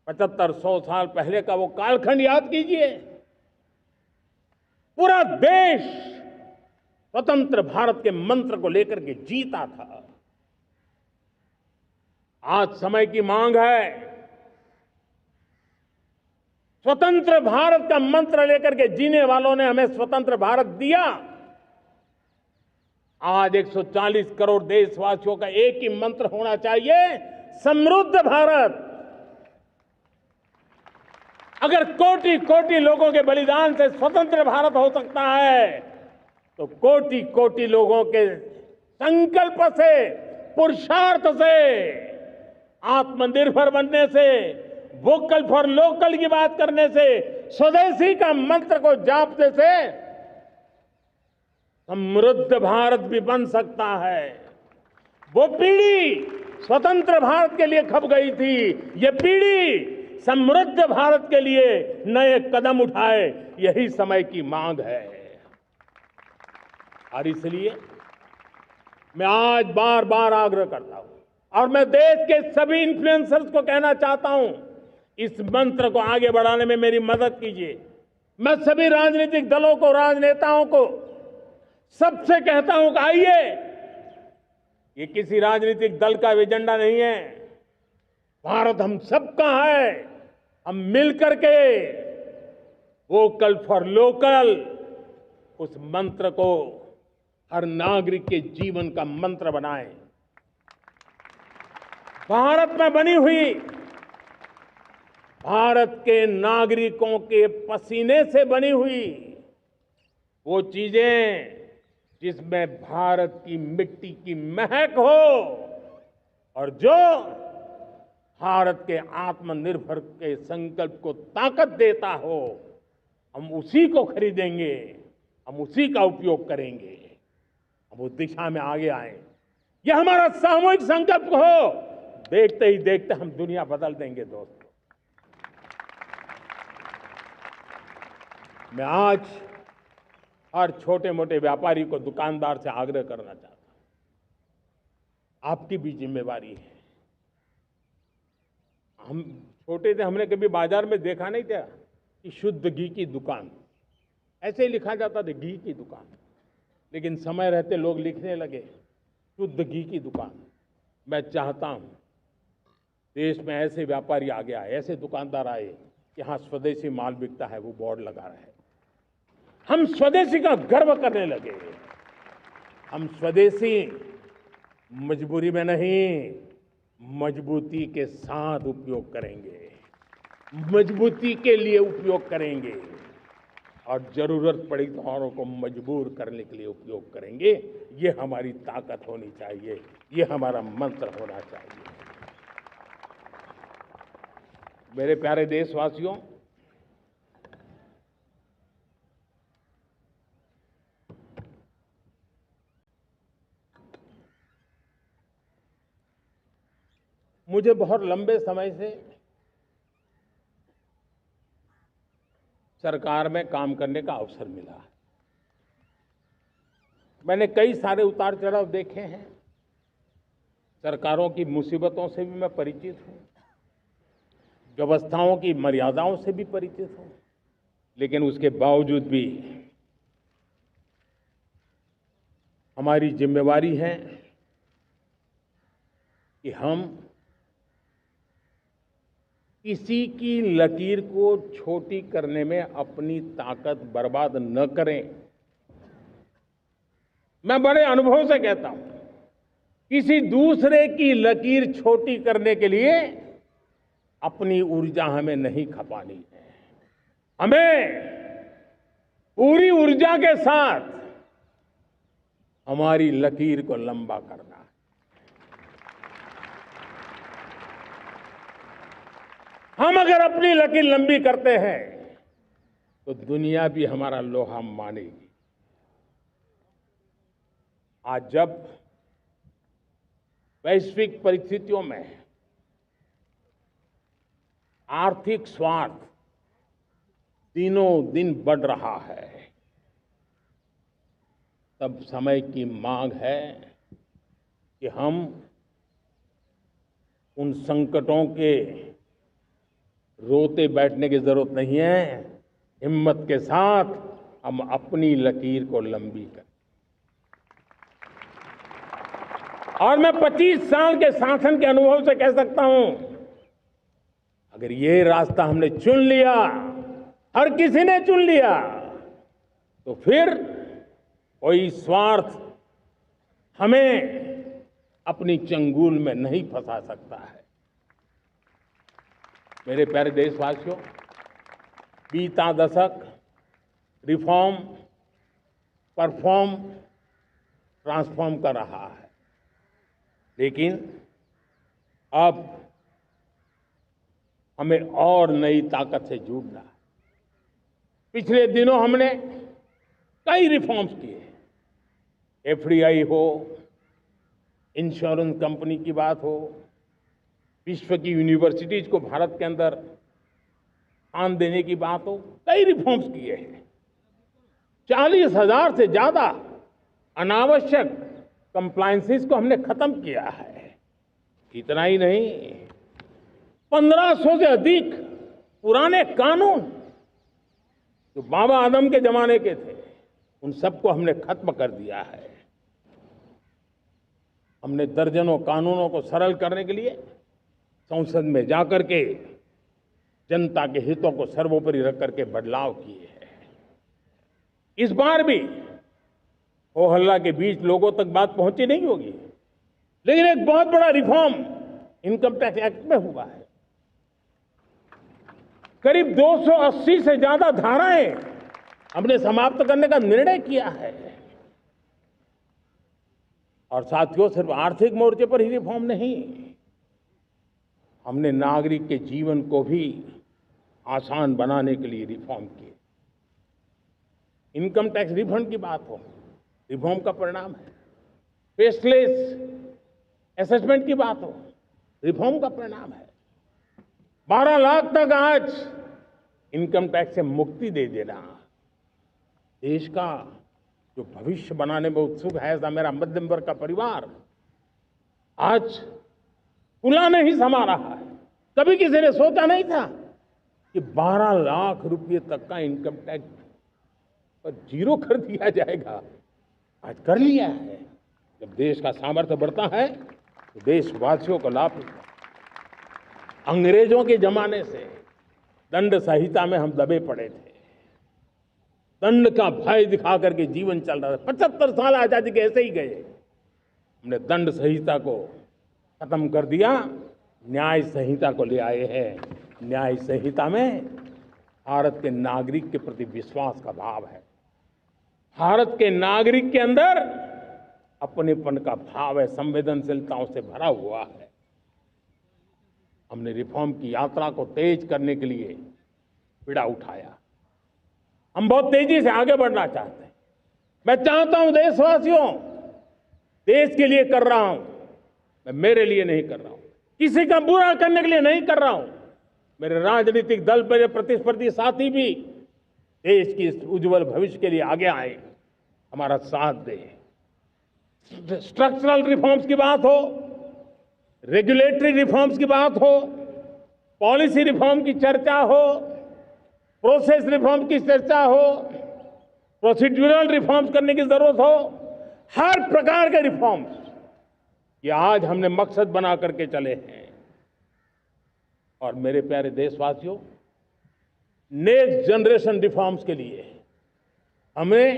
75-100 साल पहले का वो कालखंड याद कीजिए। पूरा देश स्वतंत्र भारत के मंत्र को लेकर के जीता था। आज समय की मांग है, स्वतंत्र भारत का मंत्र लेकर के जीने वालों ने हमें स्वतंत्र भारत दिया। आज 140 करोड़ देशवासियों का एक ही मंत्र होना चाहिए, समृद्ध भारत। अगर कोटि कोटि लोगों के बलिदान से स्वतंत्र भारत हो सकता है, तो कोटि कोटि लोगों के संकल्प से, पुरुषार्थ से, आत्मनिर्भर बनने से वोकल फॉर लोकल की बात करने से, स्वदेशी का मंत्र को जापने से समृद्ध भारत भी बन सकता है। वो पीढ़ी स्वतंत्र भारत के लिए खप गई थी, ये पीढ़ी समृद्ध भारत के लिए नए कदम उठाए, यही समय की मांग है। और इसलिए मैं आज बार बार आग्रह करता हूं और मैं देश के सभी इन्फ्लुएंसर्स को कहना चाहता हूं, इस मंत्र को आगे बढ़ाने में मेरी मदद कीजिए। मैं सभी राजनीतिक दलों को, राजनेताओं को सबसे कहता हूं कि आइए, ये किसी राजनीतिक दल का एजेंडा नहीं है, भारत हम सबका है। हम मिलकर के वोकल फॉर लोकल उस मंत्र को हर नागरिक के जीवन का मंत्र बनाएं। भारत में बनी हुई, भारत के नागरिकों के पसीने से बनी हुई वो चीजें जिसमें भारत की मिट्टी की महक हो और जो भारत के आत्मनिर्भर के संकल्प को ताकत देता हो, हम उसी को खरीदेंगे, हम उसी का उपयोग करेंगे। हम उस दिशा में आगे आए, यह हमारा सामूहिक संकल्प हो। देखते ही देखते हम दुनिया बदल देंगे दोस्तों। मैं आज हर छोटे मोटे व्यापारी को, दुकानदार से आग्रह करना चाहता हूं, आपकी भी जिम्मेवारी है। हम छोटे थे, हमने कभी बाजार में देखा नहीं था कि शुद्ध घी की दुकान, ऐसे ही लिखा जाता था घी की दुकान। लेकिन समय रहते लोग लिखने लगे शुद्ध घी की दुकान। मैं चाहता हूं देश में ऐसे व्यापारी आगे आए, ऐसे दुकानदार आए कि हाँ स्वदेशी माल बिकता है, वो बोर्ड लगा रहे। हम स्वदेशी का गर्व करने लगे। हम स्वदेशी मजबूरी में नहीं, मजबूती के साथ उपयोग करेंगे, मजबूती के लिए उपयोग करेंगे और जरूरत पड़ी तो औरों को मजबूर करने के लिए उपयोग करेंगे। ये हमारी ताकत होनी चाहिए, ये हमारा मंत्र होना चाहिए। मेरे प्यारे देशवासियों, मुझे बहुत लंबे समय से सरकार में काम करने का अवसर मिला। मैंने कई सारे उतार चढ़ाव देखे हैं, सरकारों की मुसीबतों से भी मैं परिचित हूं, व्यवस्थाओं की मर्यादाओं से भी परिचित हूं। लेकिन उसके बावजूद भी हमारी जिम्मेवारी है कि हम किसी की लकीर को छोटी करने में अपनी ताकत बर्बाद न करें। मैं बड़े अनुभव से कहता हूं, किसी दूसरे की लकीर छोटी करने के लिए अपनी ऊर्जा हमें नहीं खपानी है। हमें पूरी ऊर्जा के साथ हमारी लकीर को लंबा करना है। हम अगर अपनी लकीर लंबी करते हैं तो दुनिया भी हमारा लोहा मानेगी। आज जब वैश्विक परिस्थितियों में आर्थिक स्वार्थ दिनों दिन बढ़ रहा है, तब समय की मांग है कि हम उन संकटों के रोते बैठने की जरूरत नहीं है। हिम्मत के साथ हम अपनी लकीर को लंबी करें। और मैं 25 साल के शासन के अनुभव से कह सकता हूं, अगर ये रास्ता हमने चुन लिया, हर किसी ने चुन लिया, तो फिर कोई स्वार्थ हमें अपनी चंगुल में नहीं फंसा सकता है। मेरे प्यारे देशवासियों, बीता दशक रिफॉर्म, परफॉर्म, ट्रांसफॉर्म कर रहा है। लेकिन अब हमें और नई ताकत से जुड़ना है। पिछले दिनों हमने कई रिफॉर्म्स किए, एफडीआई हो, इंश्योरेंस कंपनी की बात हो, विश्व की यूनिवर्सिटीज को भारत के अंदर स्थान देने की बात हो, कई रिफॉर्म्स किए हैं। 40,000 से ज्यादा अनावश्यक कंप्लायंसेस को हमने खत्म किया है। इतना ही नहीं, 1500 से अधिक पुराने कानून जो बाबा आदम के जमाने के थे, उन सबको हमने खत्म कर दिया है। हमने दर्जनों कानूनों को सरल करने के लिए संसद में जाकर के जनता के हितों को सर्वोपरि रख करके बदलाव किए हैं। इस बार भी हो हल्ला के बीच लोगों तक बात पहुंची नहीं होगी, लेकिन एक बहुत बड़ा रिफॉर्म इनकम टैक्स एक्ट में हुआ है। करीब 280 से ज्यादा धाराएं हमने समाप्त करने का निर्णय किया है। और साथियों, सिर्फ आर्थिक मोर्चे पर ही रिफॉर्म नहीं, हमने नागरिक के जीवन को भी आसान बनाने के लिए रिफॉर्म किए। इनकम टैक्स रिफंड की बात हो, रिफॉर्म का परिणाम है। फेसलेस असेसमेंट की बात हो, रिफॉर्म का परिणाम है। 12 लाख तक आज इनकम टैक्स से मुक्ति दे देना, देश का जो भविष्य बनाने में उत्सुक है, ऐसा मेरा मध्यम वर्ग का परिवार आज फूला नहीं समा रहा है। कभी किसी ने सोचा नहीं था कि 12 लाख रुपए तक का इनकम टैक्स पर जीरो कर दिया जाएगा। आज कर लिया है। जब देश का सामर्थ्य बढ़ता है तो देशवासियों को लाभ मिलता है। अंग्रेजों के जमाने से दंड संहिता में हम दबे पड़े थे, दंड का भय दिखा करके जीवन चल रहा था। 75 साल आजादी के ऐसे ही गए। हमने दंड संहिता को खत्म कर दिया, न्याय संहिता को ले आए हैं। न्याय संहिता में भारत के नागरिक के प्रति विश्वास का भाव है। भारत के नागरिक के अंदर अपनेपन का भाव है, संवेदनशीलताओं से भरा हुआ है। हमने रिफॉर्म की यात्रा को तेज करने के लिए बीड़ा उठाया। हम बहुत तेजी से आगे बढ़ना चाहते हैं। मैं चाहता हूं देशवासियों, देश के लिए कर रहा हूं, मैं मेरे लिए नहीं कर रहा हूं, किसी का बुरा करने के लिए नहीं कर रहा हूं। मेरे राजनीतिक दल, मेरे प्रतिस्पर्धी साथी भी देश की इस उज्जवल भविष्य के लिए आगे आए, हमारा साथ दे। स्ट्रक्चरल रिफॉर्म्स की बात हो, रेगुलेटरी रिफॉर्म्स की बात हो, पॉलिसी रिफॉर्म की चर्चा हो, प्रोसेस रिफॉर्म की चर्चा हो, प्रोसीड्यूरल रिफॉर्म्स करने की जरूरत हो, हर प्रकार के रिफॉर्म्स ये आज हमने मकसद बना करके चले हैं। और मेरे प्यारे देशवासियों, नेक्स्ट जनरेशन रिफॉर्म्स के लिए हमें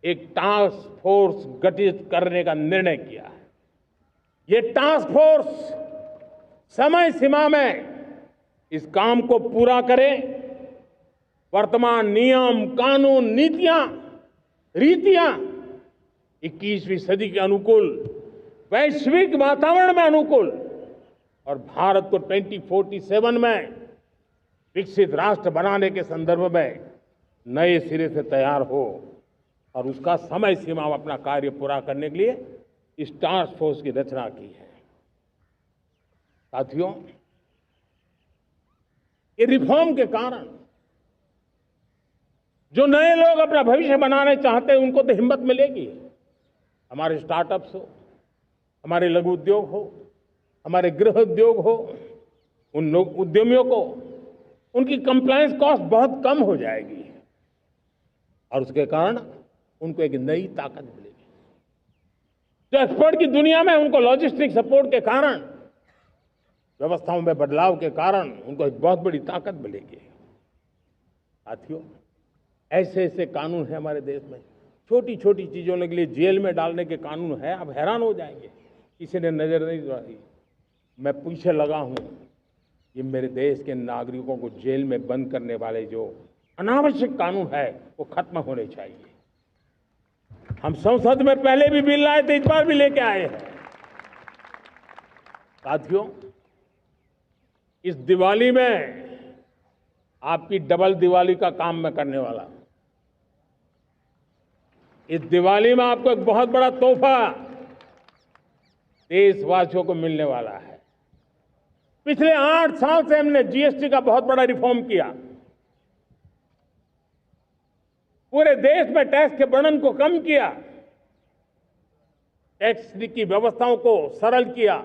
एक टास्क फोर्स गठित करने का निर्णय किया है। ये टास्क फोर्स समय सीमा में इस काम को पूरा करे। वर्तमान नियम, कानून, नीतियां, रीतियां 21वीं सदी के अनुकूल, वैश्विक वातावरण में अनुकूल और भारत को 2047 में विकसित राष्ट्र बनाने के संदर्भ में नए सिरे से तैयार हो और उसका समय सीमा में अपना कार्य पूरा करने के लिए इस टास्क फोर्स की रचना की है। साथियों, ये रिफॉर्म के कारण जो नए लोग अपना भविष्य बनाने चाहते हैं उनको तो हिम्मत मिलेगी। हमारे स्टार्टअप्स हो, हमारे लघु उद्योग हो, हमारे गृह उद्योग हो, उन लोग उद्यमियों को उनकी कंप्लायंस कॉस्ट बहुत कम हो जाएगी और उसके कारण उनको एक नई ताकत मिलेगी। जो एक्सपोर्ट की दुनिया में उनको लॉजिस्टिक सपोर्ट के कारण, व्यवस्थाओं में बदलाव के कारण उनको एक बहुत बड़ी ताकत मिलेगी। साथियों, ऐसे ऐसे कानून है हमारे देश में, छोटी छोटी चीजों के लिए जेल में डालने के कानून है। आप हैरान हो जाएंगे, किसी ने नजर नहीं डाली। मैं पीछे लगा हूं, ये मेरे देश के नागरिकों को जेल में बंद करने वाले जो अनावश्यक कानून है वो खत्म होने चाहिए। हम संसद में पहले भी बिल लाए थे, इस बार भी लेके आए हैं। साथियों, इस दिवाली में आपकी डबल दिवाली का काम मैं करने वाला हूं। इस दिवाली में आपको एक बहुत बड़ा तोहफा देशवासियों को मिलने वाला है। पिछले 8 साल से हमने जीएसटी का बहुत बड़ा रिफॉर्म किया। पूरे देश में टैक्स के बर्डन को कम किया, टैक्स की व्यवस्थाओं को सरल किया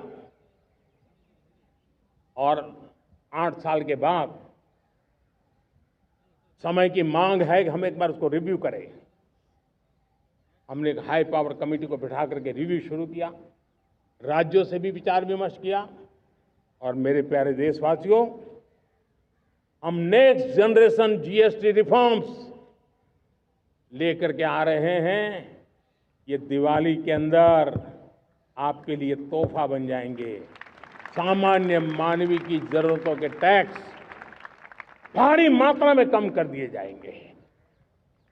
और 8 साल के बाद समय की मांग है कि हम एक बार उसको रिव्यू करें। हमने एक हाई पावर कमेटी को बिठा करके रिव्यू शुरू किया, राज्यों से भी विचार विमर्श किया और मेरे प्यारे देशवासियों, हम नेक्स्ट जनरेशन जीएसटी रिफॉर्म्स लेकर के आ रहे हैं। ये दिवाली के अंदर आपके लिए तोहफा बन जाएंगे। सामान्य मानवीय की जरूरतों के टैक्स भारी मात्रा में कम कर दिए जाएंगे।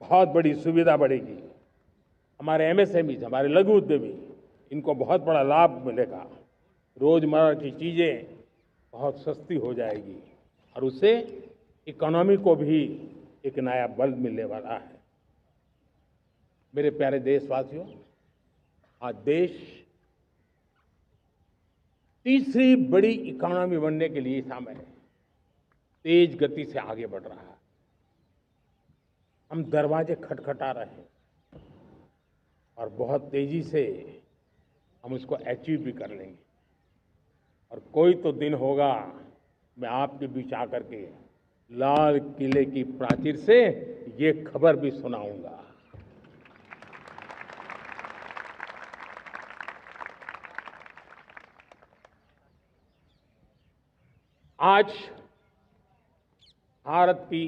बहुत बड़ी सुविधा बढ़ेगी। हमारे एमएसएमई, हमारे लघु उद्यमी, इनको बहुत बड़ा लाभ मिलेगा। रोजमर्रा की चीजें बहुत सस्ती हो जाएगी और उससे इकोनॉमी को भी एक नया बल मिलने वाला है। मेरे प्यारे देशवासियों, आज देश तीसरी बड़ी इकोनॉमी बनने के लिए समय तेज गति से आगे बढ़ रहा है। हम दरवाजे खटखटा रहे हैं और बहुत तेजी से हम उसको अचीव भी कर लेंगे। और कोई तो दिन होगा मैं आपके बीच आकर के लाल किले की प्राचीर से ये खबर भी सुनाऊंगा। आज भारत की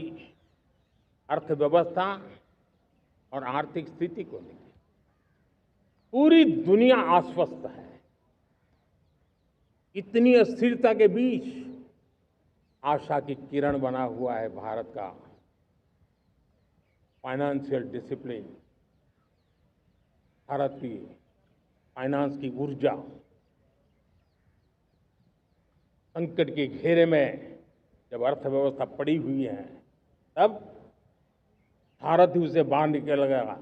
अर्थव्यवस्था और आर्थिक स्थिति को लेकर पूरी दुनिया आश्वस्त है। इतनी अस्थिरता के बीच आशा की किरण बना हुआ है भारत का फाइनेंशियल डिसिप्लिन, भारत की फाइनेंस की ऊर्जा। संकट के घेरे में जब अर्थव्यवस्था पड़ी हुई है, तब भारत ही उसे बाहर निकलेगा,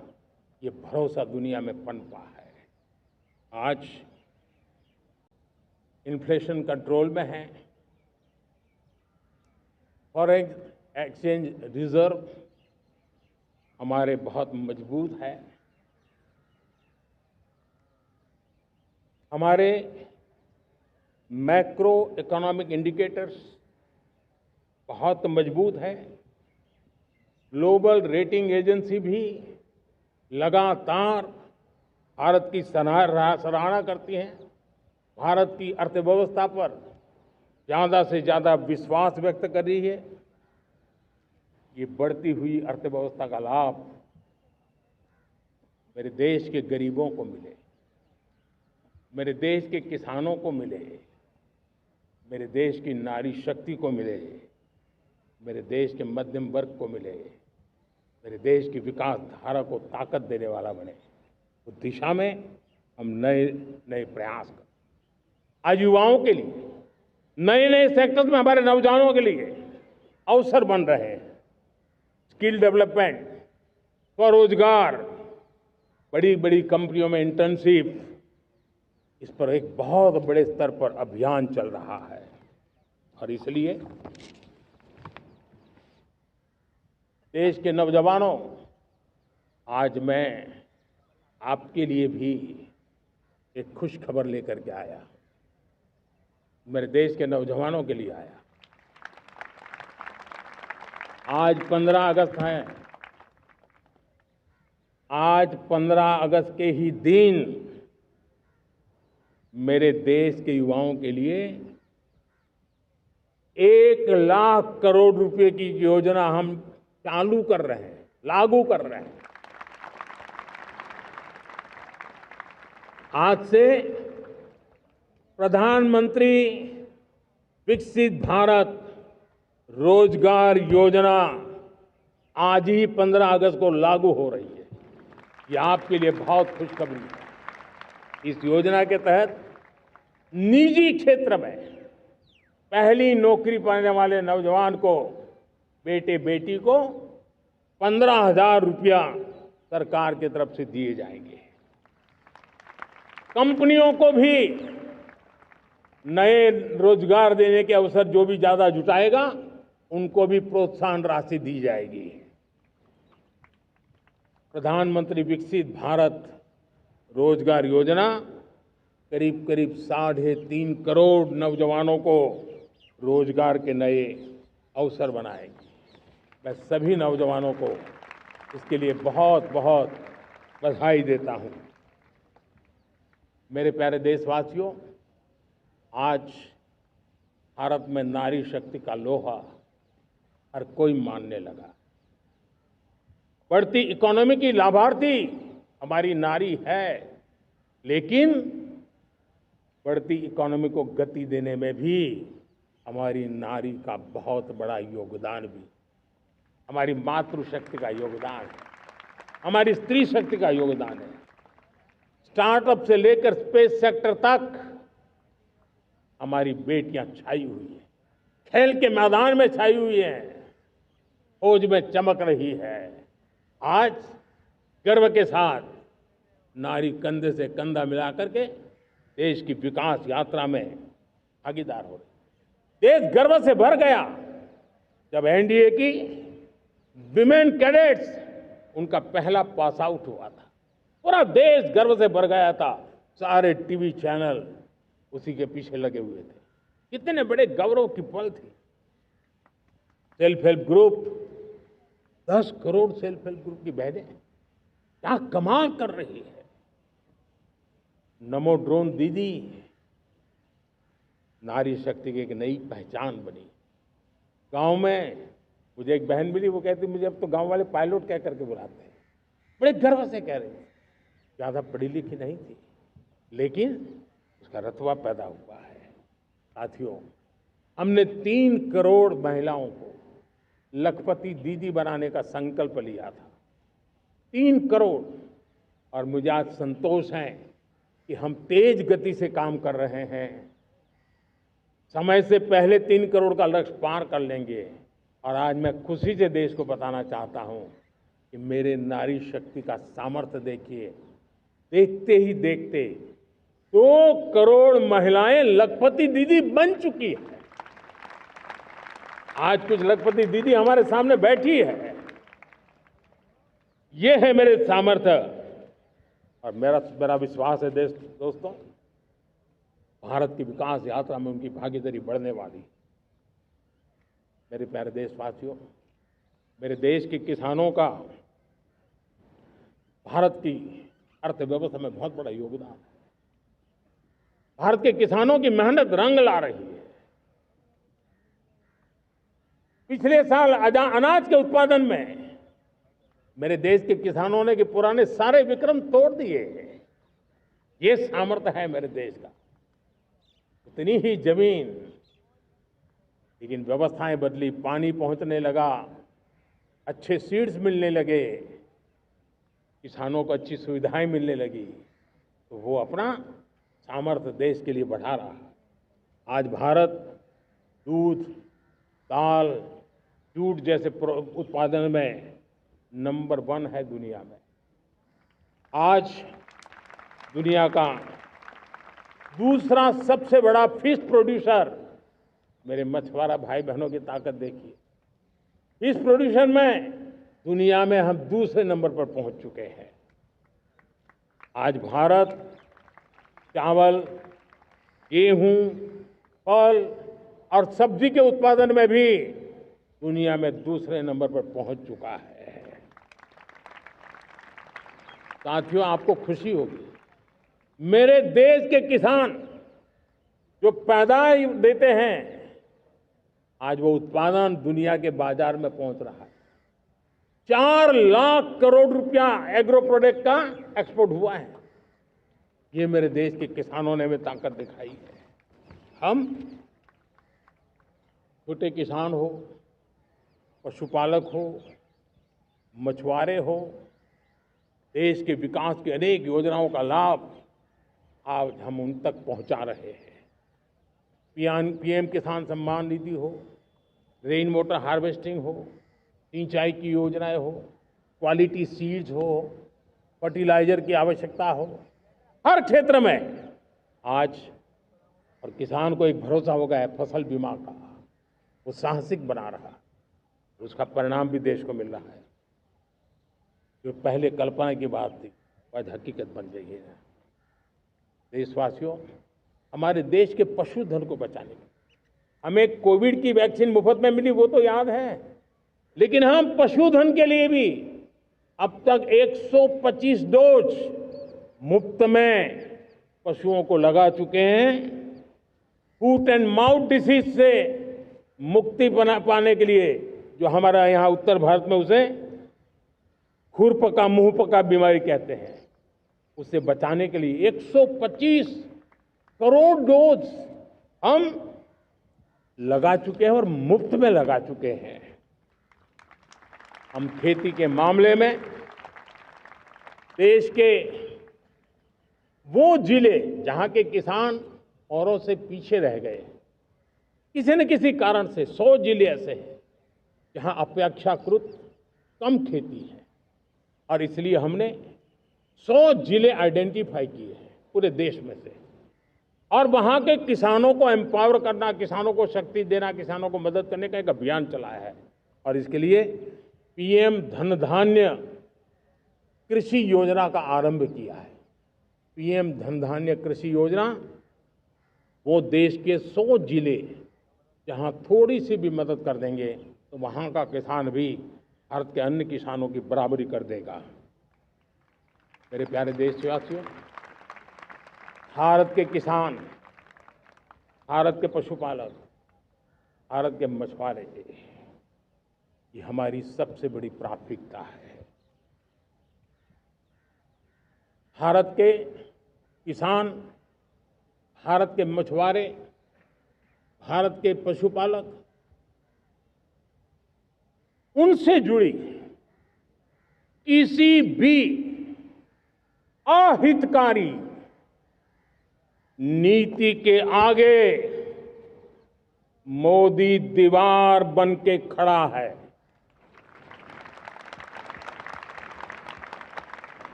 ये भरोसा दुनिया में पनपा है। आज इन्फ्लेशन कंट्रोल में है, फॉरेन एक्सचेंज रिजर्व हमारे बहुत मजबूत है, हमारे मैक्रो इकोनॉमिक इंडिकेटर्स बहुत मजबूत है। ग्लोबल रेटिंग एजेंसी भी लगातार भारत की सराहना करती हैं। भारत की अर्थव्यवस्था पर ज़्यादा से ज़्यादा विश्वास व्यक्त कर रही है। ये बढ़ती हुई अर्थव्यवस्था का लाभ मेरे देश के गरीबों को मिले, मेरे देश के किसानों को मिले, मेरे देश की नारी शक्ति को मिले, मेरे देश के मध्यम वर्ग को मिले, मेरे देश की विकास धारा को ताकत देने वाला बने। उस दिशा में हम नए नए प्रयास करें। आज युवाओं के लिए नए नए सेक्टर्स में हमारे नौजवानों के लिए अवसर बन रहे हैं। स्किल डेवलपमेंट, स्वरोजगार, बड़ी बड़ी कंपनियों में इंटर्नशिप, इस पर एक बहुत बड़े स्तर पर अभियान चल रहा है। और इसलिए देश के नौजवानों, आज मैं आपके लिए भी एक खुश खबर लेकर के आया। मेरे देश के नौजवानों के लिए आया। आज 15 अगस्त है। आज 15 अगस्त के ही दिन मेरे देश के युवाओं के लिए 1 लाख करोड़ रुपए की योजना हम चालू कर रहे हैं, लागू कर रहे हैं। आज से प्रधानमंत्री विकसित भारत रोजगार योजना आज ही 15 अगस्त को लागू हो रही है। ये आपके लिए बहुत खुशखबरी है। इस योजना के तहत निजी क्षेत्र में पहली नौकरी पाने वाले नौजवान को, बेटे बेटी को 15,000 रुपया सरकार की तरफ से दिए जाएंगे। कंपनियों को भी नए रोजगार देने के अवसर जो भी ज्यादा जुटाएगा, उनको भी प्रोत्साहन राशि दी जाएगी। प्रधानमंत्री विकसित भारत रोजगार योजना करीब करीब 3.5 करोड़ नौजवानों को रोजगार के नए अवसर बनाएगी। मैं सभी नौजवानों को इसके लिए बहुत बहुत बधाई देता हूं। मेरे प्यारे देशवासियों, आज भारत में नारी शक्ति का लोहा हर कोई मानने लगा। बढ़ती इकोनॉमी की लाभार्थी हमारी नारी है, लेकिन बढ़ती इकोनॉमी को गति देने में भी हमारी नारी का बहुत बड़ा योगदान भी, हमारी मातृशक्ति का योगदान है, हमारी स्त्री शक्ति का योगदान है। स्टार्टअप से लेकर स्पेस सेक्टर तक हमारी बेटियां छाई हुई हैं, खेल के मैदान में छाई हुई हैं, फौज में चमक रही है। आज गर्व के साथ नारी कंधे से कंधा मिला करके देश की विकास यात्रा में भागीदार हो रही। देश गर्व से भर गया जब एनडीए की विमेन कैडेट्स उनका पहला पास आउट हुआ था। पूरा देश गर्व से भर गया था। सारे टीवी चैनल उसी के पीछे लगे हुए थे। कितने बड़े गौरव की पल थी। Self help group, 10 crore self help group की बहनें क्या कमाल कर रही है। नमो ड्रोन दीदी नारी शक्ति की एक नई पहचान बनी। गांव में मुझे एक बहन मिली, वो कहती मुझे अब तो गांव वाले पायलट कह करके बुलाते हैं। बड़े गर्व से कह रहे हैं। ज्यादा पढ़ी लिखी नहीं थी, लेकिन उसका रतबा पैदा हुआ है। साथियों, हमने 3 करोड़ महिलाओं को लखपति दीदी बनाने का संकल्प लिया था। 3 करोड़। और मुझे आज संतोष है कि हम तेज गति से काम कर रहे हैं। समय से पहले 3 करोड़ का लक्ष्य पार कर लेंगे। और आज मैं खुशी से देश को बताना चाहता हूं कि मेरे नारी शक्ति का सामर्थ्य देखिए। देखते ही देखते 2 करोड़ महिलाएं लखपति दीदी बन चुकी है। आज कुछ लखपति दीदी हमारे सामने बैठी है। ये है मेरे सामर्थ्य। और मेरा विश्वास है दोस्तों, भारत की विकास यात्रा में उनकी भागीदारी बढ़ने वाली। मेरे प्यारे देशवासियों, मेरे देश के किसानों का भारत की अर्थव्यवस्था में बहुत बड़ा योगदान है। भारत के किसानों की मेहनत रंग ला रही है। पिछले साल अनाज के उत्पादन में मेरे देश के किसानों ने के पुराने सारे विक्रम तोड़ दिए। ये सामर्थ्य है मेरे देश का। उतनी ही जमीन, लेकिन व्यवस्थाएं बदली, पानी पहुंचने लगा, अच्छे सीड्स मिलने लगे, किसानों को अच्छी सुविधाएं मिलने लगी, तो वो अपना सामर्थ्य देश के लिए बढ़ा रहा है। आज भारत दूध, दाल, जूट जैसे उत्पादन में नंबर 1 है दुनिया में। आज दुनिया का दूसरा सबसे बड़ा फिश प्रोड्यूसर। मेरे मछुआरा भाई बहनों की ताकत देखिए। फिश प्रोड्यूशन में दुनिया में हम दूसरे नंबर पर पहुंच चुके हैं। आज भारत चावल, गेहूं, फल और सब्जी के उत्पादन में भी दुनिया में दूसरे नंबर पर पहुंच चुका है। साथियों, आपको खुशी होगी, मेरे देश के किसान जो पैदावार देते हैं, आज वो उत्पादन दुनिया के बाजार में पहुंच रहा है। 4 लाख करोड़ रुपया एग्रो प्रोडक्ट का एक्सपोर्ट हुआ है। ये मेरे देश के किसानों ने हमें ताकत दिखाई है। हम छोटे किसान हो, पशुपालक हो, मछुआरे हो, देश के विकास की अनेक योजनाओं का लाभ आज हम उन तक पहुंचा रहे हैं। पीएम किसान सम्मान निधि हो, रेन वाटर हार्वेस्टिंग हो, सिंचाई की योजनाएं हो, क्वालिटी सीड्स हो, फर्टिलाइजर की आवश्यकता हो, हर क्षेत्र में आज और किसान को एक भरोसा हो गया है फसल बीमा का। वो साहसिक बना रहा, उसका परिणाम भी देश को मिल रहा है। जो पहले कल्पना की बात थी आज हकीकत बन गई है। देशवासियों, हमारे देश के पशुधन को बचाने के हमें कोविड की वैक्सीन मुफ्त में मिली, वो तो याद है, लेकिन हम पशुधन के लिए भी अब तक 125 डोज मुफ्त में पशुओं को लगा चुके हैं। फूट एंड माउथ डिसीज से मुक्ति पाने के लिए, जो हमारा यहाँ उत्तर भारत में उसे खुरपका मुंहपका बीमारी कहते हैं, उसे बचाने के लिए 125 करोड़ डोज हम लगा चुके हैं और मुफ्त में लगा चुके हैं। हम खेती के मामले में देश के वो जिले जहां के किसान औरों से पीछे रह गए, किसी न किसी कारण से 100 जिले ऐसे हैं जहां अपेक्षाकृत कम खेती है, और इसलिए हमने 100 जिले आइडेंटिफाई किए हैं पूरे देश में से, और वहां के किसानों को एम्पावर करना, किसानों को शक्ति देना, किसानों को मदद करने का एक अभियान चलाया है। और इसके लिए पीएम धन धान्य कृषि योजना का आरंभ किया है। पीएम धन धान्य कृषि योजना वो देश के 100 जिले जहां थोड़ी सी भी मदद कर देंगे तो वहां का किसान भी भारत के अन्य किसानों की बराबरी कर देगा। मेरे प्यारे देशवासियों, भारत के किसान, भारत के पशुपालक, भारत के मछुआरे, ये हमारी सबसे बड़ी प्राथमिकता है। भारत के किसान, भारत के मछुआरे, भारत के पशुपालक, उनसे जुड़ी किसी भी अहितकारी नीति के आगे मोदी दीवार बन के खड़ा है।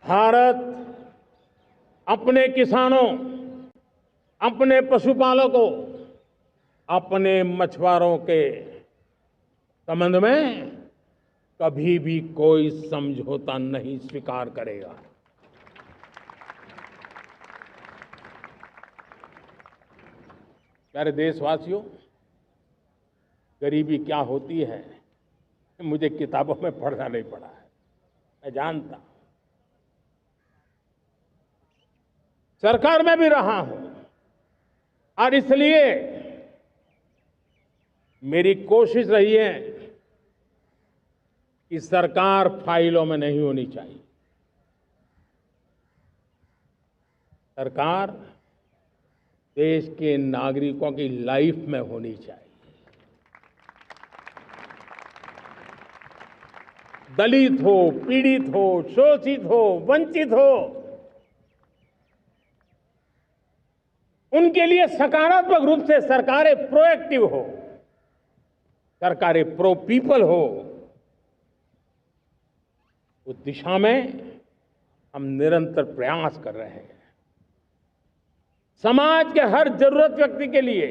भारत अपने किसानों, अपने पशुपालकों, अपने मछुआरों के संबंध में कभी भी कोई समझौता नहीं स्वीकार करेगा। प्यारे देशवासियों, गरीबी क्या होती है मुझे किताबों में पढ़ना नहीं पड़ा है, मैं जानता। सरकार में भी रहा हूं और इसलिए मेरी कोशिश रही है कि सरकार फाइलों में नहीं होनी चाहिए। सरकार देश के नागरिकों की लाइफ में होनी चाहिए। दलित हो, पीड़ित हो, शोषित हो, वंचित हो, उनके लिए सकारात्मक रूप से सरकारें प्रोएक्टिव हो, सरकारें प्रो पीपल हो, उस दिशा में हम निरंतर प्रयास कर रहे हैं। समाज के हर जरूरत व्यक्ति के लिए,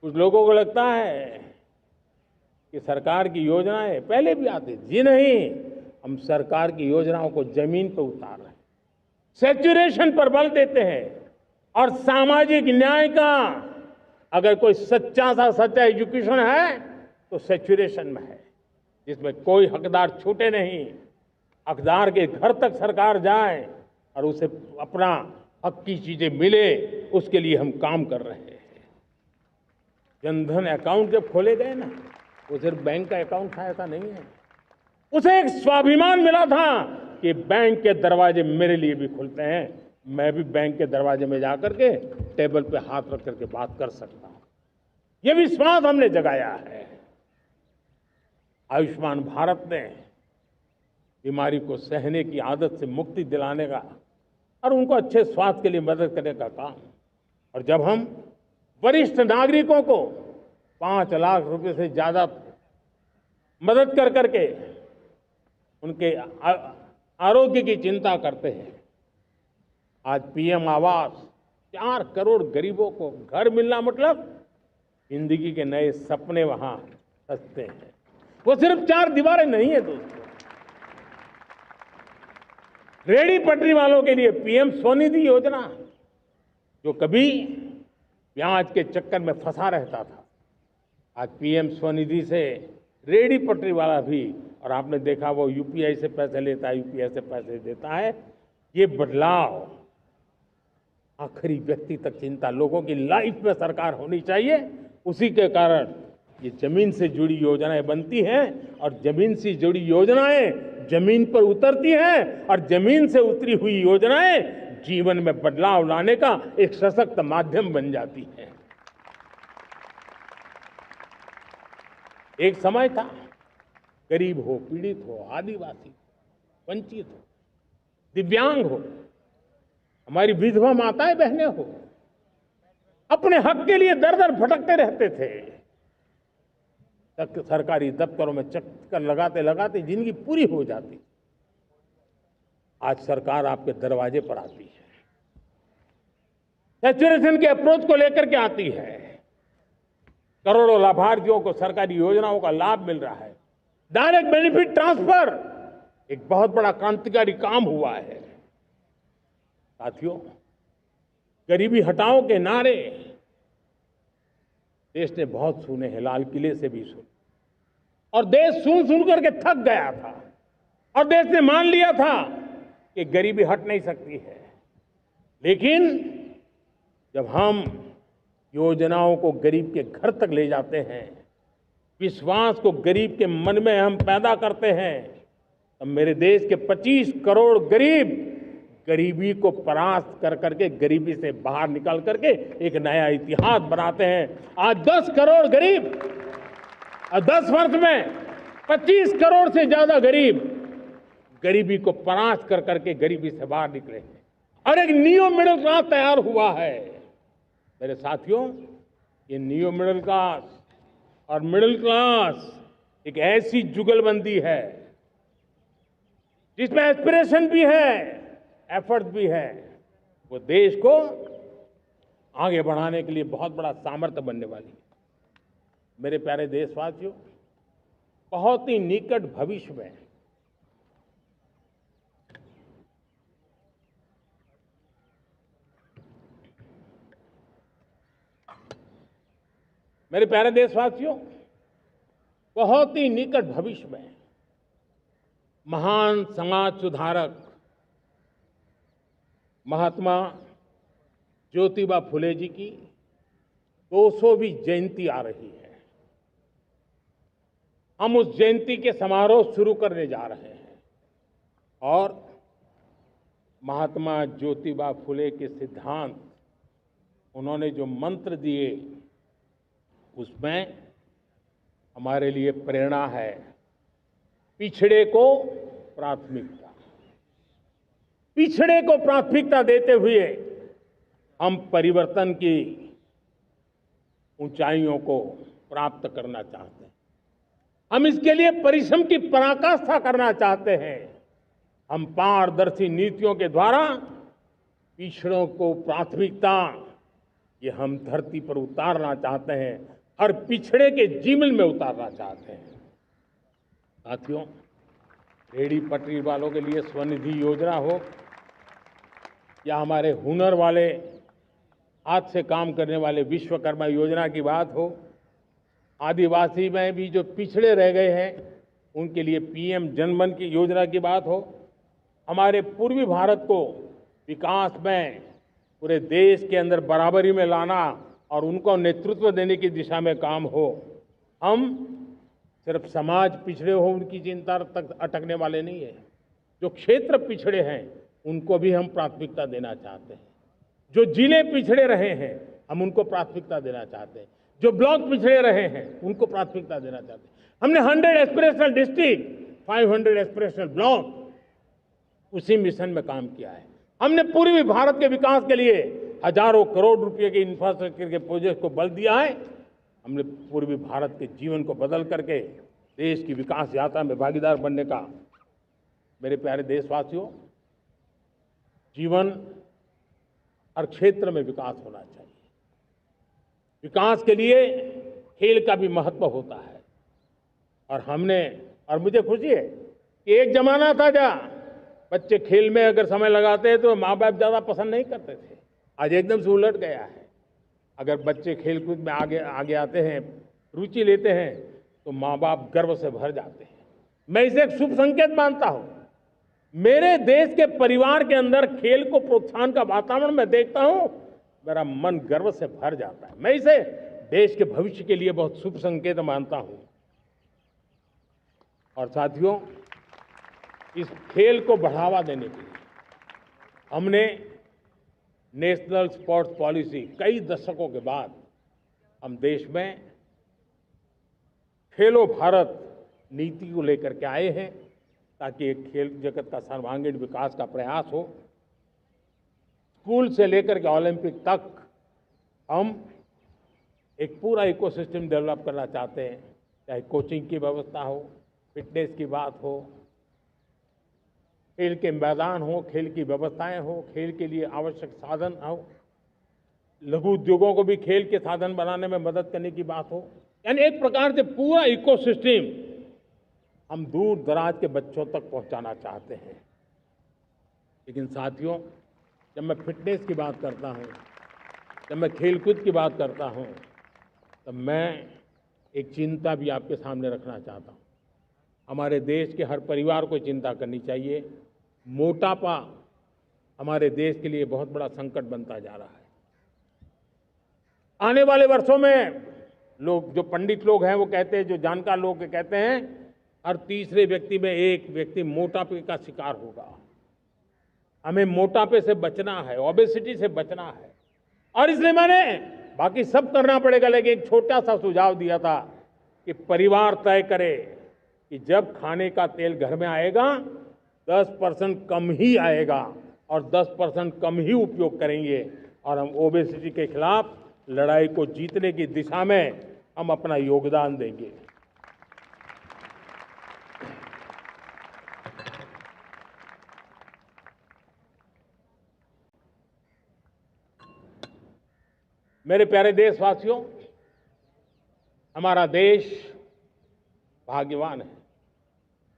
कुछ लोगों को लगता है कि सरकार की योजनाएं पहले भी आती थी। जी नहीं, हम सरकार की योजनाओं को जमीन पर उतार रहे हैं, सैचुरेशन पर बल देते हैं। और सामाजिक न्याय का अगर कोई सच्चा एजुकेशन है तो सैचुरेशन में है, जिसमें कोई हकदार छूटे नहीं, हकदार के घर तक सरकार जाए और उसे अपना हक की चीजें मिले, उसके लिए हम काम कर रहे हैं। जनधन अकाउंट जब खोले गए ना, वो सिर्फ बैंक का अकाउंट था ऐसा नहीं है, उसे एक स्वाभिमान मिला था कि बैंक के दरवाजे मेरे लिए भी खुलते हैं, मैं भी बैंक के दरवाजे में जाकर के टेबल पे हाथ रख करके बात कर सकता हूं। ये विश्वास हमने जगाया है। आयुष्मान भारत ने बीमारी को सहने की आदत से मुक्ति दिलाने का और उनको अच्छे स्वास्थ्य के लिए मदद करने का काम और जब हम वरिष्ठ नागरिकों को 5 लाख रुपए से ज्यादा मदद कर करके उनके आरोग्य की चिंता करते हैं, आज पीएम आवास 4 करोड़ गरीबों को घर मिलना मतलब जिंदगी के नए सपने वहां सजते हैं। वो सिर्फ 4 दीवारें नहीं है दोस्तों। रेहड़ी पटरी वालों के लिए पीएम स्वनिधि योजना, जो कभी ब्याज के चक्कर में फंसा रहता था, आज पीएम स्वनिधि से रेहड़ी पटरी वाला भी, और आपने देखा वो यूपीआई से पैसे लेता है, यूपीआई से पैसे देता है। ये बदलाव आखिरी व्यक्ति तक चिंता लोगों की लाइफ में सरकार होनी चाहिए। उसी के कारण ये जमीन से जुड़ी योजनाएं बनती हैं और जमीन से जुड़ी योजनाएं जमीन पर उतरती हैं और जमीन से उतरी हुई योजनाएं जीवन में बदलाव लाने का एक सशक्त माध्यम बन जाती है। एक समय था गरीब हो, पीड़ित हो, आदिवासी हो, वंचित हो, दिव्यांग हो, हमारी विधवा माताएं बहनें हो, अपने हक के लिए दर दर भटकते रहते थे। सरकारी दफ्तरों में चक्कर लगाते लगाते जिंदगी पूरी हो जाती। आज सरकार आपके दरवाजे पर आती है, सैचुरेशन के अप्रोच को लेकर के आती है। करोड़ों लाभार्थियों को सरकारी योजनाओं का लाभ मिल रहा है। डायरेक्ट बेनिफिट ट्रांसफर एक बहुत बड़ा क्रांतिकारी काम हुआ है। साथियों, गरीबी हटाओ के नारे देश ने बहुत सुने हैं, लाल किले से भी सुने, और देश सुन सुन करके थक गया था और देश ने मान लिया था कि गरीबी हट नहीं सकती है। लेकिन जब हम योजनाओं को गरीब के घर तक ले जाते हैं, विश्वास को गरीब के मन में हम पैदा करते हैं, तब मेरे देश के 25 करोड़ गरीब गरीबी को परास्त कर करके, गरीबी से बाहर निकल करके एक नया इतिहास बनाते हैं। आज 10 करोड़ गरीब और 10 वर्ष में 25 करोड़ से ज्यादा गरीब गरीबी को परास्त कर करके गरीबी से बाहर निकले हैं और एक न्यू मिडिल क्लास तैयार हुआ है। मेरे साथियों, ये न्यू मिडिल क्लास और मिडिल क्लास एक ऐसी जुगलबंदी है जिसमें एस्पिरेशन भी है, एफर्ट भी है। वो देश को आगे बढ़ाने के लिए बहुत बड़ा सामर्थ्य बनने वाली है। मेरे प्यारे देशवासियों, बहुत ही निकट भविष्य में मेरे प्यारे देशवासियों, बहुत ही निकट भविष्य में महान समाज सुधारक महात्मा ज्योतिबा फुले जी की 200वीं जयंती आ रही है। हम उस जयंती के समारोह शुरू करने जा रहे हैं और महात्मा ज्योतिबा फुले के सिद्धांत, उन्होंने जो मंत्र दिए, उसमें हमारे लिए प्रेरणा है। पिछड़े को प्राथमिकता, पिछड़े को प्राथमिकता देते हुए हम परिवर्तन की ऊंचाइयों को प्राप्त करना चाहते हैं। हम इसके लिए परिश्रम की पराकाष्ठा करना चाहते हैं। हम पारदर्शी नीतियों के द्वारा पिछड़ों को प्राथमिकता, ये हम धरती पर उतारना चाहते हैं, हर पिछड़े के जीवन में उतारना चाहते हैं। साथियों, रेहड़ी पटरी वालों के लिए स्वनिधि योजना हो या हमारे हुनर वाले, हाथ से काम करने वाले विश्वकर्मा योजना की बात हो, आदिवासी में भी जो पिछड़े रह गए हैं उनके लिए पीएम जनधन की योजना की बात हो, हमारे पूर्वी भारत को विकास में पूरे देश के अंदर बराबरी में लाना और उनको नेतृत्व देने की दिशा में काम हो। हम सिर्फ समाज पिछड़े हो उनकी चिंता तक अटकने वाले नहीं है। जो क्षेत्र पिछड़े हैं उनको भी हम प्राथमिकता देना चाहते हैं। जो जिले पिछड़े रहे हैं हम उनको प्राथमिकता देना चाहते हैं। जो ब्लॉक पिछड़े रहे हैं उनको प्राथमिकता देना चाहते हैं। हमने 100 एस्पिरेशनल डिस्ट्रिक्ट, 500 एस्पिरेशनल ब्लॉक, उसी मिशन में काम किया है। हमने पूर्वी भारत के विकास के लिए हजारों करोड़ रुपए के इंफ्रास्ट्रक्चर के प्रोजेक्ट को बल दिया है। हमने पूर्वी भारत के जीवन को बदल करके देश की विकास यात्रा में भागीदार बनने का। मेरे प्यारे देशवासियों, जीवन हर क्षेत्र में विकास होना चाहिए। विकास के लिए खेल का भी महत्व होता है। और मुझे खुशी है कि एक जमाना था जहाँ बच्चे खेल में अगर समय लगाते हैं तो माँ बाप ज़्यादा पसंद नहीं करते थे। आज एकदम से उलट गया है। अगर बच्चे खेल कूद में आगे आते हैं, रुचि लेते हैं, तो माँ बाप गर्व से भर जाते हैं। मैं इसे एक शुभ संकेत मानता हूँ। मेरे देश के परिवार के अंदर खेल को प्रोत्साहन का वातावरण मैं देखता हूँ, मेरा मन गर्व से भर जाता है। मैं इसे देश के भविष्य के लिए बहुत शुभ संकेत मानता हूँ। और साथियों, इस खेल को बढ़ावा देने के लिए हमने नेशनल स्पोर्ट्स पॉलिसी, कई दशकों के बाद हम देश में खेलो भारत नीति को लेकर के आए हैं, ताकि एक खेल जगत का सर्वांगीण विकास का प्रयास हो। स्कूल से लेकर के ओलंपिक तक हम एक पूरा इकोसिस्टम डेवलप करना चाहते हैं, चाहे कोचिंग की व्यवस्था हो, फिटनेस की बात हो, खेल के मैदान हो, खेल की व्यवस्थाएं हो, खेल के लिए आवश्यक साधन हो, लघु उद्योगों को भी खेल के साधन बनाने में मदद करने की बात हो। यानी एक प्रकार से पूरा इकोसिस्टम हम दूर दराज के बच्चों तक पहुंचाना चाहते हैं। लेकिन साथियों, जब मैं फिटनेस की बात करता हूं, जब मैं खेलकूद की बात करता हूं, तो मैं एक चिंता भी आपके सामने रखना चाहता हूं। हमारे देश के हर परिवार को चिंता करनी चाहिए। मोटापा हमारे देश के लिए बहुत बड़ा संकट बनता जा रहा है। आने वाले वर्षों में लोग, जो पंडित लोग हैं वो कहते हैं, जो जानकार लोग कहते हैं, हर तीसरे व्यक्ति में एक व्यक्ति मोटापे का शिकार होगा। हमें मोटापे से बचना है, ओबेसिटी से बचना है। और इसलिए मैंने बाकी सब करना पड़ेगा, लेकिन एक छोटा सा सुझाव दिया था कि परिवार तय करे कि जब खाने का तेल घर में आएगा 10% कम ही आएगा और 10% कम ही उपयोग करेंगे, और हम ओबेसिटी के खिलाफ लड़ाई को जीतने की दिशा में हम अपना योगदान देंगे। मेरे प्यारे देशवासियों, हमारा देश भाग्यवान है।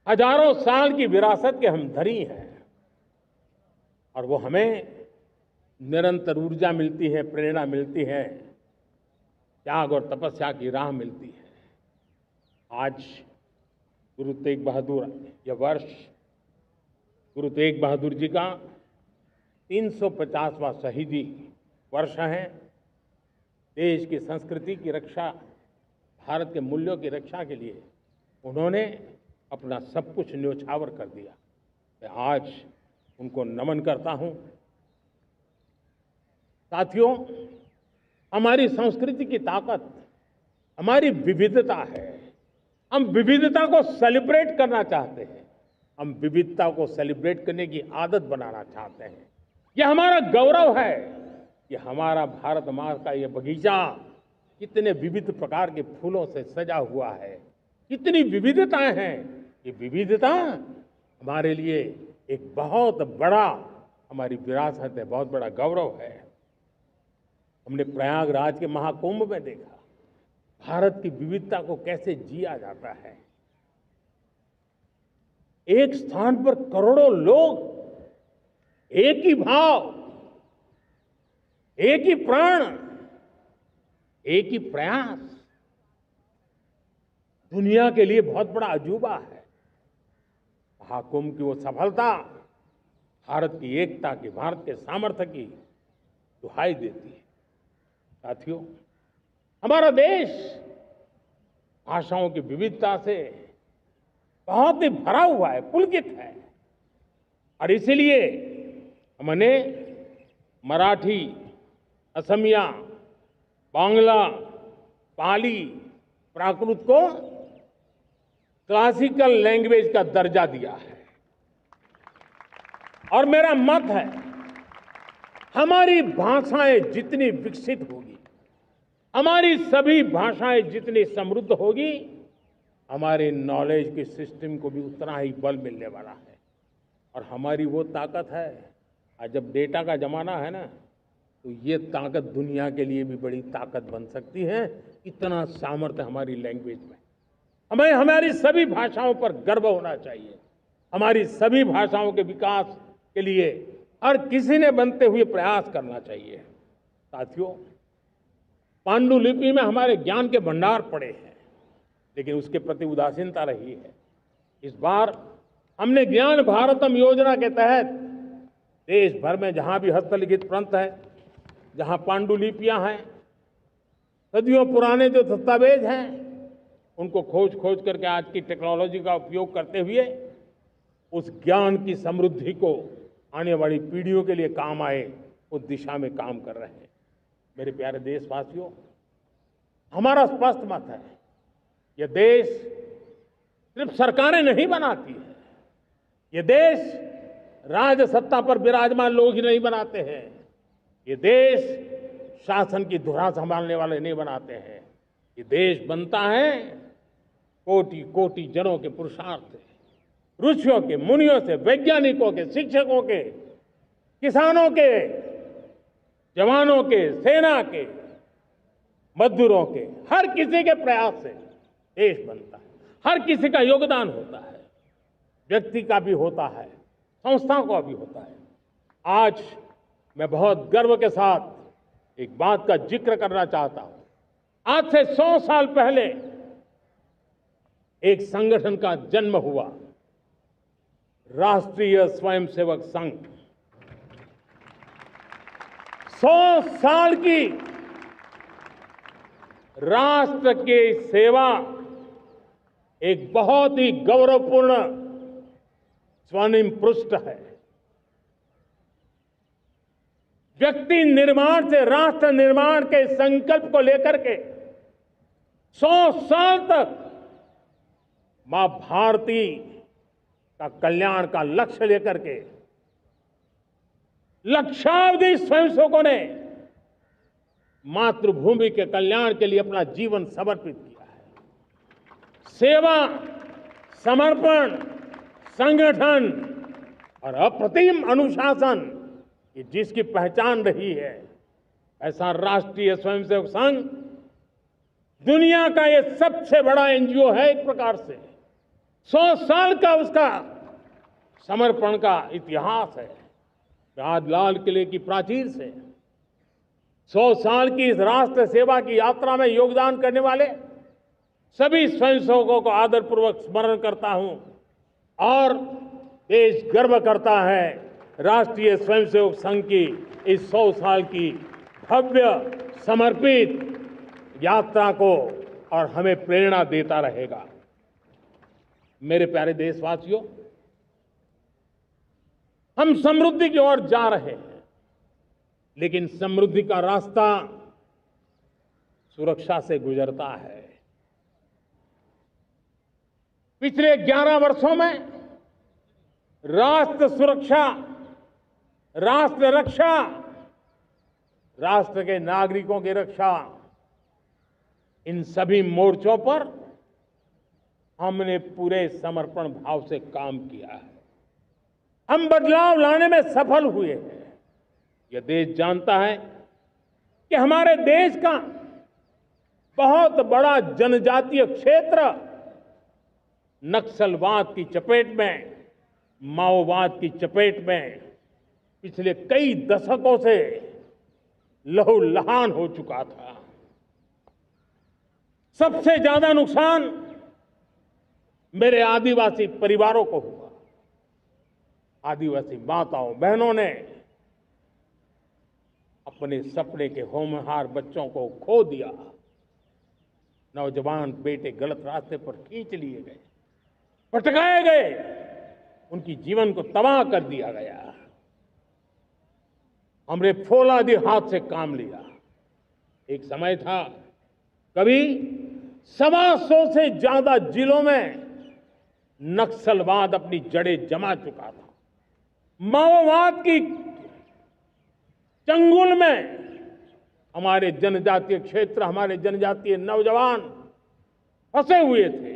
हजारों साल की विरासत के हम धनी हैं, और वो हमें निरंतर ऊर्जा मिलती है, प्रेरणा मिलती है, त्याग और तपस्या की राह मिलती है। आज गुरु तेग बहादुर, यह वर्ष गुरु तेग बहादुर जी का 350वां शहीदी वर्ष है। देश की संस्कृति की रक्षा, भारत के मूल्यों की रक्षा के लिए उन्होंने अपना सब कुछ न्योछावर कर दिया। मैं आज उनको नमन करता हूं। साथियों, हमारी संस्कृति की ताकत हमारी विविधता है। हम विविधता को सेलिब्रेट करना चाहते हैं। हम विविधता को सेलिब्रेट करने की आदत बनाना चाहते हैं। यह हमारा गौरव है कि हमारा भारत माँ का ये बगीचा कितने विविध प्रकार के फूलों से सजा हुआ है, कितनी विविधताएं हैं। ये विविधता हमारे लिए एक बहुत बड़ा, हमारी विरासत है, बहुत बड़ा गौरव है। हमने प्रयागराज के महाकुंभ में देखा भारत की विविधता को कैसे जिया जाता है। एक स्थान पर करोड़ों लोग, एक ही भाव, एक ही प्राण, एक ही प्रयास, दुनिया के लिए बहुत बड़ा अजूबा है। महाकुंभ की वो सफलता भारत की एकता की, भारत के सामर्थ्य की दुहाई देती है। साथियों, हमारा देश भाषाओं की विविधता से बहुत ही भरा हुआ है, पुलकित है। और इसीलिए हमने मराठी, असमिया, बांग्ला, पाली, प्राकृत को क्लासिकल लैंग्वेज का दर्जा दिया है। और मेरा मत है हमारी भाषाएं जितनी विकसित होगी, हमारी सभी भाषाएं जितनी समृद्ध होगी, हमारे नॉलेज के सिस्टम को भी उतना ही बल मिलने वाला है। और हमारी वो ताकत है, आज जब डेटा का जमाना है ना, तो ये ताकत दुनिया के लिए भी बड़ी ताकत बन सकती है। इतना सामर्थ्य हमारी लैंग्वेज में। हमें हमारी सभी भाषाओं पर गर्व होना चाहिए। हमारी सभी भाषाओं के विकास के लिए हर किसी ने बनते हुए प्रयास करना चाहिए। साथियों, पांडुलिपि में हमारे ज्ञान के भंडार पड़े हैं, लेकिन उसके प्रति उदासीनता रही है। इस बार हमने ज्ञान भारतम योजना के तहत देश भर में जहां भी हस्तलिखित ग्रंथ है, जहां पांडुलिपियां हैं, सदियों पुराने जो दस्तावेज हैं, उनको खोज खोज करके आज की टेक्नोलॉजी का उपयोग करते हुए उस ज्ञान की समृद्धि को आने वाली पीढ़ियों के लिए काम आए, उस दिशा में काम कर रहे हैं। मेरे प्यारे देशवासियों, हमारा स्पष्ट मत है, यह देश सिर्फ सरकारें नहीं बनाती है, ये देश राज सत्ता पर विराजमान लोग ही नहीं बनाते हैं, ये देश शासन की धुरा संभालने वाले नहीं बनाते हैं। ये देश बनता है कोटि कोटि जनों के पुरुषार्थ से, ऋषियों के, मुनियों से, वैज्ञानिकों के, शिक्षकों के, किसानों के, जवानों के, सेना के, मजदूरों के, हर किसी के प्रयास से देश बनता है। हर किसी का योगदान होता है, व्यक्ति का भी होता है, संस्थाओं का भी होता है। आज मैं बहुत गर्व के साथ एक बात का जिक्र करना चाहता हूं। आज से 100 साल पहले एक संगठन का जन्म हुआ, राष्ट्रीय स्वयंसेवक संघ। 100 साल की राष्ट्र की सेवा एक बहुत ही गौरवपूर्ण स्वर्णिम पृष्ठ है। व्यक्ति निर्माण से राष्ट्र निर्माण के संकल्प को लेकर के 100 साल तक मां भारती का कल्याण का लक्ष्य लेकर के लक्षावधि स्वयंसेवकों ने मातृभूमि के कल्याण के लिए अपना जीवन समर्पित किया है। सेवा, समर्पण, संगठन और अप्रतिम अनुशासन, ये जिसकी पहचान रही है, ऐसा राष्ट्रीय स्वयंसेवक संघ दुनिया का ये सबसे बड़ा एनजीओ है। एक प्रकार से 100 साल का उसका समर्पण का इतिहास है। आज लाल किले की प्राचीर से 100 साल की इस राष्ट्र सेवा की यात्रा में योगदान करने वाले सभी स्वयंसेवकों को आदरपूर्वक स्मरण करता हूं और देश गर्व करता है राष्ट्रीय स्वयंसेवक संघ की इस 100 साल की भव्य समर्पित यात्रा को, और हमें प्रेरणा देता रहेगा। मेरे प्यारे देशवासियों, हम समृद्धि की ओर जा रहे हैं, लेकिन समृद्धि का रास्ता सुरक्षा से गुजरता है। पिछले 11 वर्षों में राष्ट्र सुरक्षा, राष्ट्र रक्षा, राष्ट्र के नागरिकों की रक्षा, इन सभी मोर्चों पर हमने पूरे समर्पण भाव से काम किया है। हम बदलाव लाने में सफल हुए हैं। यह देश जानता है कि हमारे देश का बहुत बड़ा जनजातीय क्षेत्र नक्सलवाद की चपेट में, माओवाद की चपेट में पिछले कई दशकों से लहूलुहान हो चुका था। सबसे ज्यादा नुकसान मेरे आदिवासी परिवारों को हुआ। आदिवासी माताओं बहनों ने अपने सपने के होनहार बच्चों को खो दिया। नौजवान बेटे गलत रास्ते पर खींच लिए गए, भटकाए गए, उनकी जीवन को तबाह कर दिया गया। हमने फौलादी हाथ से काम लिया। एक समय था, कभी 125 से ज्यादा जिलों में नक्सलवाद अपनी जड़ें जमा चुका था। माओवाद की चंगुल में हमारे जनजातीय क्षेत्र, हमारे जनजातीय नौजवान फंसे हुए थे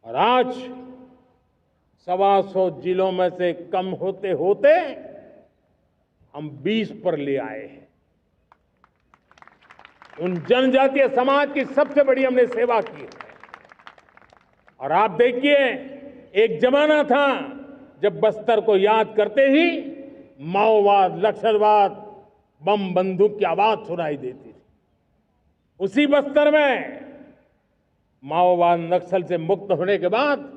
और आज 125 जिलों में से कम होते होते हम 20 पर ले आए हैं। उन जनजातीय समाज की सबसे बड़ी हमने सेवा की है। और आप देखिए, एक जमाना था जब बस्तर को याद करते ही माओवाद, नक्सलवाद, बम बंदूक की आवाज सुनाई देती थी। उसी बस्तर में माओवाद नक्सल से मुक्त होने के बाद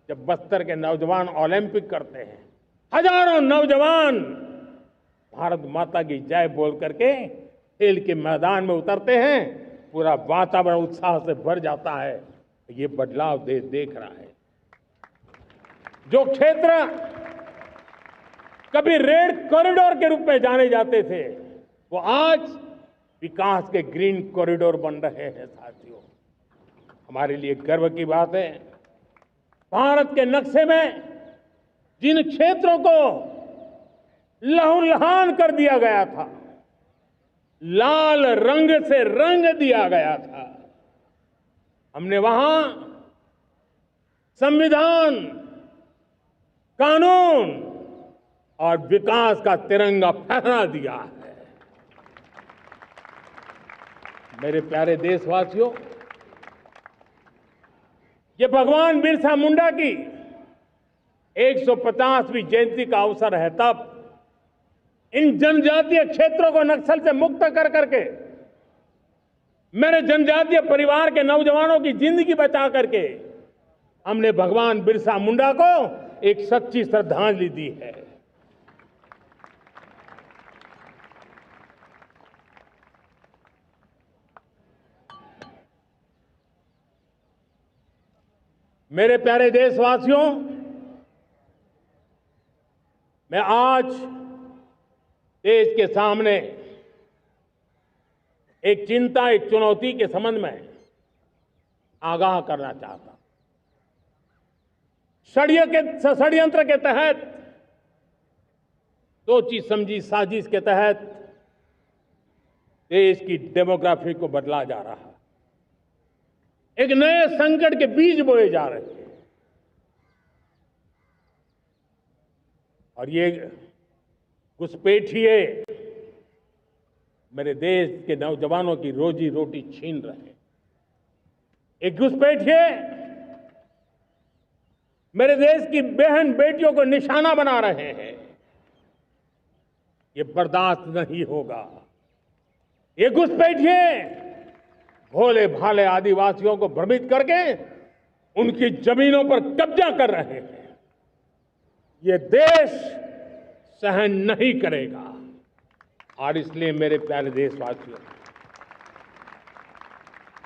जब बस्तर के नौजवान ओलंपिक करते हैं, हजारों नौजवान भारत माता की जय बोल करके खेल के मैदान में उतरते हैं, पूरा वातावरण उत्साह से भर जाता है। ये बदलाव देश देख रहा है। जो क्षेत्र कभी रेड कॉरिडोर के रूप में जाने जाते थे, वो आज विकास के ग्रीन कॉरिडोर बन रहे हैं। साथियों, हमारे लिए गर्व की बात है, भारत के नक्शे में जिन क्षेत्रों को लहूलुहान कर दिया गया था, लाल रंग से रंग दिया गया था, हमने वहां संविधान, कानून और विकास का तिरंगा फहरा दिया है। मेरे प्यारे देशवासियों, ये भगवान बिरसा मुंडा की 150वीं जयंती का अवसर है। तब इन जनजातीय क्षेत्रों को नक्सल से मुक्त कर करके, मेरे जनजातीय परिवार के नौजवानों की जिंदगी बचा करके हमने भगवान बिरसा मुंडा को एक सच्ची श्रद्धांजलि दी है। मेरे प्यारे देशवासियों, मैं आज देश के सामने एक चिंता, एक चुनौती के संबंध में आगाह करना चाहता हूं। षड्यंत्र के तहत, सोची समझी साजिश के तहत देश की डेमोग्राफी को बदला जा रहा है। एक नए संकट के बीज बोए जा रहे हैं और ये घुसपैठिए मेरे देश के नौजवानों की रोजी रोटी छीन रहे हैं। एक घुसपैठिए मेरे देश की बहन बेटियों को निशाना बना रहे हैं। ये बर्दाश्त नहीं होगा। ये घुसपैठिए भोले भाले आदिवासियों को भ्रमित करके उनकी जमीनों पर कब्जा कर रहे हैं। ये देश सहन नहीं करेगा। और इसलिए मेरे प्यारे देशवासियों,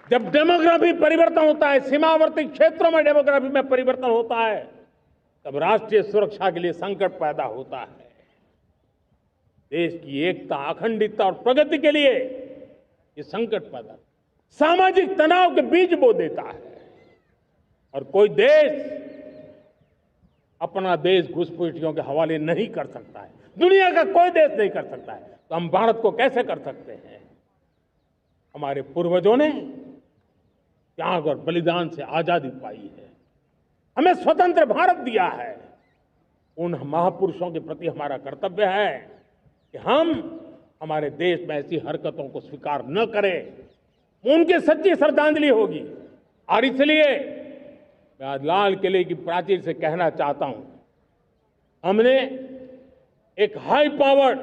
जब डेमोग्राफी परिवर्तन होता है, सीमावर्ती क्षेत्रों में डेमोग्राफी में परिवर्तन होता है, तब राष्ट्रीय सुरक्षा के लिए संकट पैदा होता है। देश की एकता, अखंडता और प्रगति के लिए ये संकट पैदा, सामाजिक तनाव के बीज बो देता है। और कोई देश अपना देश घुसपैठियों के हवाले नहीं कर सकता है। दुनिया का कोई देश नहीं कर सकता है, तो हम भारत को कैसे कर सकते हैं? हमारे पूर्वजों ने त्याग और बलिदान से आजादी पाई है, हमें स्वतंत्र भारत दिया है। उन महापुरुषों के प्रति हमारा कर्तव्य है कि हम हमारे देश में ऐसी हरकतों को स्वीकार न करें। उनकी सच्ची श्रद्धांजलि होगी। और इसलिए मैं आज लाल किले की प्राचीर से कहना चाहता हूं, हमने एक हाई पावर्ड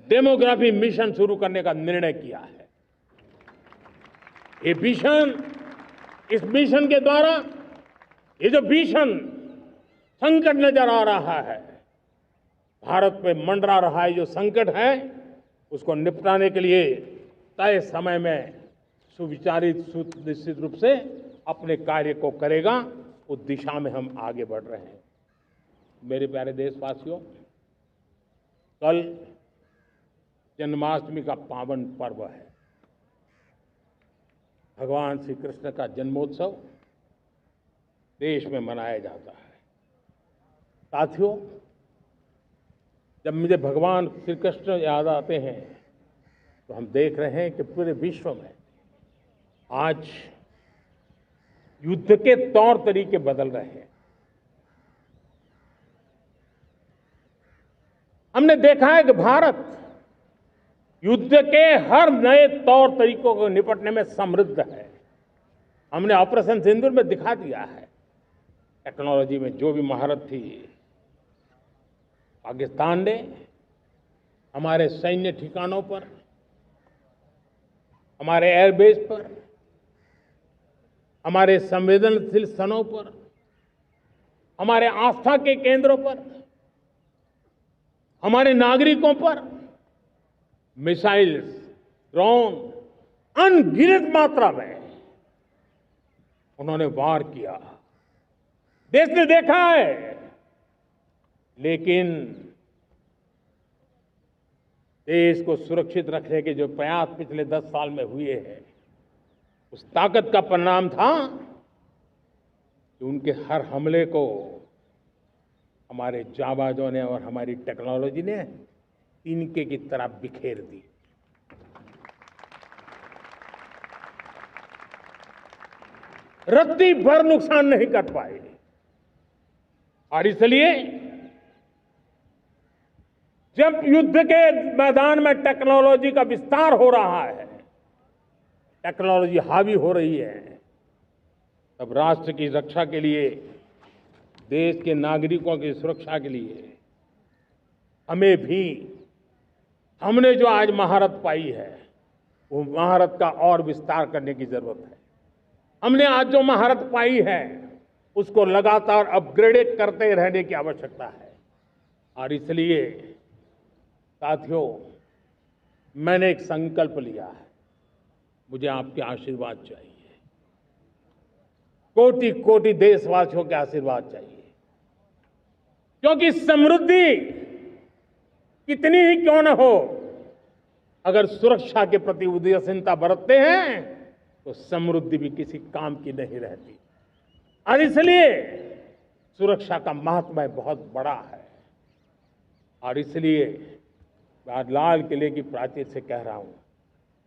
डेमोग्राफी मिशन शुरू करने का निर्णय किया है। ये मिशन, इस मिशन के द्वारा ये जो भीषण संकट नजर आ रहा है, भारत पे मंडरा रहा है जो संकट है, उसको निपटाने के लिए तय समय में सुविचारित, सुनिश्चित रूप से अपने कार्य को करेगा। उस दिशा में हम आगे बढ़ रहे हैं। मेरे प्यारे देशवासियों, कल जन्माष्टमी का पावन पर्व है। भगवान श्री कृष्ण का जन्मोत्सव देश में मनाया जाता है। साथियों, जब मुझे भगवान श्री कृष्ण याद आते हैं तो हम देख रहे हैं कि पूरे विश्व में आज युद्ध के तौर तरीके बदल रहे हैं। हमने देखा है कि भारत युद्ध के हर नए तौर तरीकों को निपटने में समृद्ध है। हमने ऑपरेशन सिंदूर में दिखा दिया है, टेक्नोलॉजी में जो भी महारत थी। पाकिस्तान ने हमारे सैन्य ठिकानों पर, हमारे एयरबेस पर, हमारे संवेदनशील स्थानों पर, हमारे आस्था के केंद्रों पर, हमारे नागरिकों पर मिसाइल्स, ड्रोन अनगिनत मात्रा में उन्होंने वार किया। देश ने देखा है, लेकिन देश को सुरक्षित रखने के जो प्रयास पिछले 10 साल में हुए हैं, उस ताकत का परिणाम था कि उनके हर हमले को हमारे जाबाजों ने और हमारी टेक्नोलॉजी ने तिनके की तरह बिखेर दी। रत्ती भर नुकसान नहीं कर पाए। और इसलिए जब युद्ध के मैदान में टेक्नोलॉजी का विस्तार हो रहा है, टेक्नोलॉजी हावी हो रही है, तब राष्ट्र की रक्षा के लिए, देश के नागरिकों की सुरक्षा के लिए हमें भी, हमने जो आज महारत पाई है, वो महारत का और विस्तार करने की जरूरत है। हमने आज जो महारत पाई है, उसको लगातार अपग्रेड करते रहने की आवश्यकता है। और इसलिए साथियों, मैंने एक संकल्प लिया है, मुझे आपके आशीर्वाद चाहिए, कोटि कोटि देशवासियों के आशीर्वाद चाहिए। क्योंकि समृद्धि कितनी ही क्यों न हो, अगर सुरक्षा के प्रति उदासीनता बरतते हैं तो समृद्धि भी किसी काम की नहीं रहती। और इसलिए सुरक्षा का महत्व बहुत बड़ा है। और इसलिए मैं आज लाल किले की प्राचीर से कह रहा हूं,